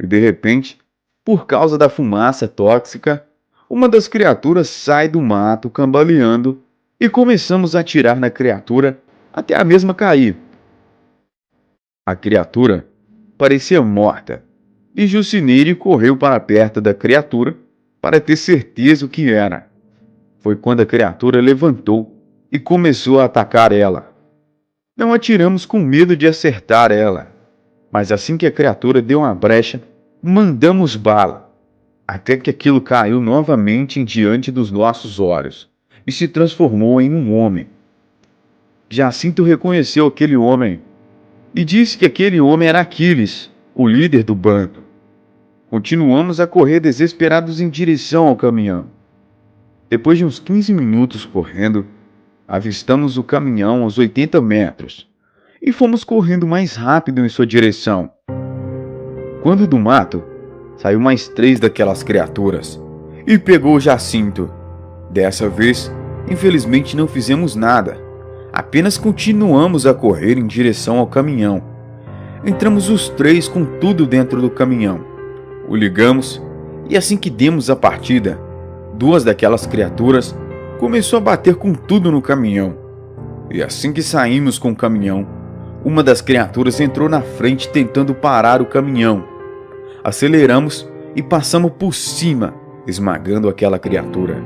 e de repente, por causa da fumaça tóxica, uma das criaturas sai do mato cambaleando e começamos a atirar na criatura até a mesma cair. A criatura parecia morta e Jucineire correu para perto da criatura para ter certeza o que era. Foi quando a criatura levantou e começou a atacar ela. Não atiramos com medo de acertar ela, mas assim que a criatura deu uma brecha, mandamos bala, até que aquilo caiu novamente diante dos nossos olhos e se transformou em um homem. Jacinto reconheceu aquele homem e disse que aquele homem era Aquiles, o líder do bando. Continuamos a correr desesperados em direção ao caminhão. Depois de uns 15 minutos correndo, avistamos o caminhão aos 80 metros e fomos correndo mais rápido em sua direção. Quando do mato, saiu mais 3 daquelas criaturas e pegou Jacinto. Dessa vez, infelizmente não fizemos nada, apenas continuamos a correr em direção ao caminhão. Entramos os 3 com tudo dentro do caminhão. O ligamos e assim que demos a partida, 2 daquelas criaturas começou a bater com tudo no caminhão. E assim que saímos com o caminhão, uma das criaturas entrou na frente tentando parar o caminhão. Aceleramos e passamos por cima, esmagando aquela criatura.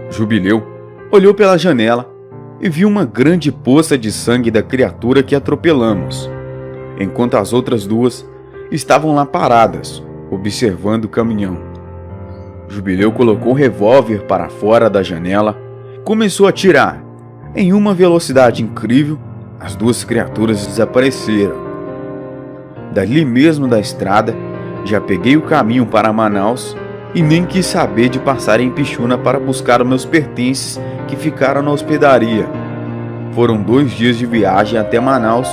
Jubileu olhou pela janela e viu uma grande poça de sangue da criatura que atropelamos, enquanto as outras 2 estavam lá paradas, observando o caminhão. Jubileu colocou o revólver para fora da janela, começou a atirar. Em uma velocidade incrível, as 2 criaturas desapareceram. Dali mesmo da estrada, já peguei o caminho para Manaus e nem quis saber de passar em Pichuna para buscar os meus pertences que ficaram na hospedaria. Foram 2 dias de viagem até Manaus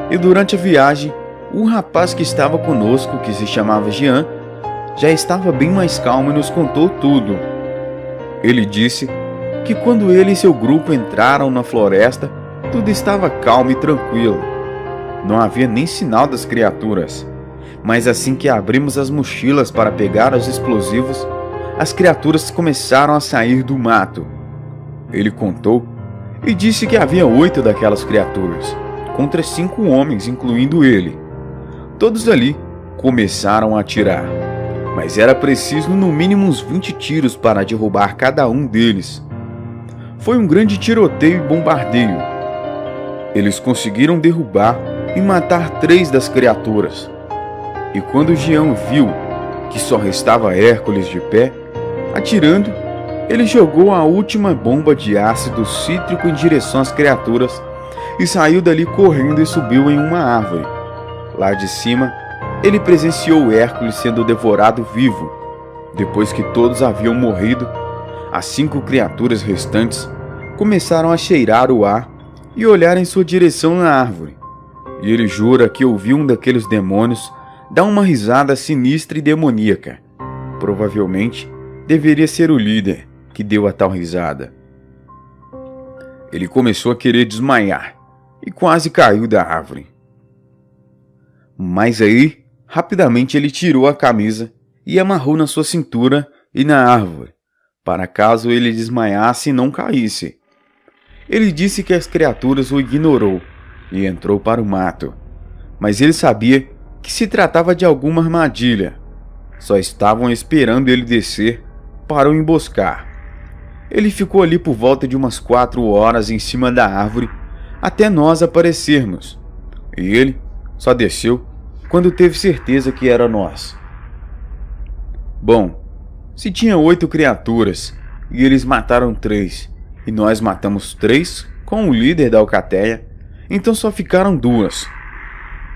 e durante a viagem, um rapaz que estava conosco, que se chamava Jean, já estava bem mais calmo e nos contou tudo. Ele disse que quando ele e seu grupo entraram na floresta, tudo estava calmo e tranquilo. Não havia nem sinal das criaturas. Mas assim que abrimos as mochilas para pegar os explosivos, as criaturas começaram a sair do mato. Ele contou e disse que havia 8 daquelas criaturas, contra 5 homens, incluindo ele. Todos ali começaram a atirar, mas era preciso no mínimo uns 20 tiros para derrubar cada um deles. Foi um grande tiroteio e bombardeio. Eles conseguiram derrubar e matar 3 das criaturas. E quando Jean viu que só restava Hércules de pé, atirando, ele jogou a última bomba de ácido cítrico em direção às criaturas e saiu dali correndo e subiu em uma árvore. Lá de cima, ele presenciou Hércules sendo devorado vivo. Depois que todos haviam morrido, as 5 criaturas restantes começaram a cheirar o ar e olhar em sua direção na árvore. E ele jura que ouviu um daqueles demônios dar uma risada sinistra e demoníaca. Provavelmente deveria ser o líder que deu a tal risada. Ele começou a querer desmaiar e quase caiu da árvore. Mas aí, rapidamente ele tirou a camisa e amarrou na sua cintura e na árvore, para caso ele desmaiasse e não caísse. Ele disse que as criaturas o ignorou e entrou para o mato, mas ele sabia que se tratava de alguma armadilha. Só estavam esperando ele descer para o emboscar. Ele ficou ali por volta de umas 4 horas em cima da árvore até nós aparecermos, e ele só desceu quando teve certeza que era nós. Bom, se tinha 8 criaturas e eles mataram 3 e nós matamos 3 com o líder da alcateia, então só ficaram 2.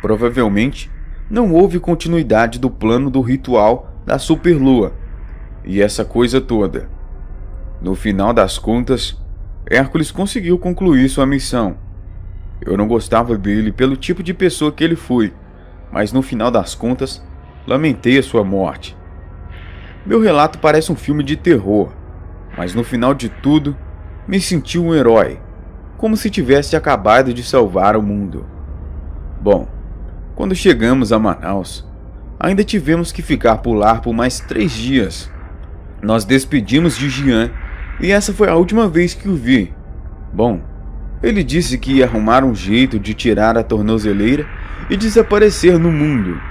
Provavelmente não houve continuidade do plano do ritual da superlua e essa coisa toda. No final das contas, Hércules conseguiu concluir sua missão. Eu não gostava dele pelo tipo de pessoa que ele foi, mas no final das contas, lamentei a sua morte. Meu relato parece um filme de terror, mas no final de tudo, me senti um herói, como se tivesse acabado de salvar o mundo. Bom, quando chegamos a Manaus, ainda tivemos que ficar por lá por mais 3 dias. Nós despedimos de Jean e essa foi a última vez que o vi. Bom, ele disse que ia arrumar um jeito de tirar a tornozeleira e desaparecer no mundo.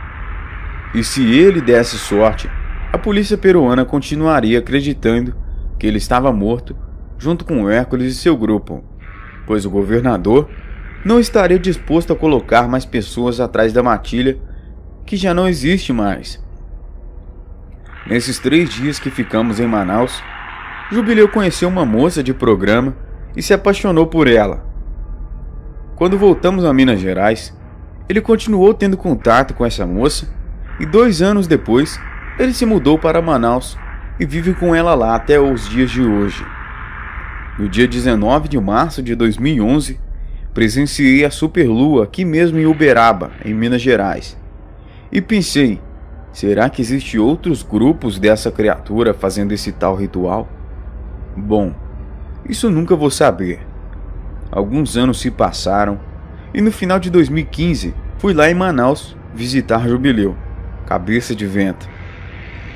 E se ele desse sorte, a polícia peruana continuaria acreditando que ele estava morto junto com Hércules e seu grupo, pois o governador não estaria disposto a colocar mais pessoas atrás da matilha que já não existe mais. Nesses 3 dias que ficamos em Manaus, Jubileu conheceu uma moça de programa e se apaixonou por ela. Quando voltamos a Minas Gerais, ele continuou tendo contato com essa moça e 2 anos depois ele se mudou para Manaus e vive com ela lá até os dias de hoje. No dia 19 de março de 2011, presenciei a superlua aqui mesmo em Uberaba, em Minas Gerais. E pensei, será que existem outros grupos dessa criatura fazendo esse tal ritual? Bom, isso nunca vou saber. Alguns anos se passaram e no final de 2015 fui lá em Manaus visitar Jubileu, cabeça de vento.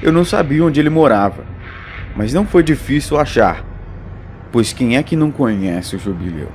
Eu não sabia onde ele morava, mas não foi difícil achar, pois quem é que não conhece o Jubileu?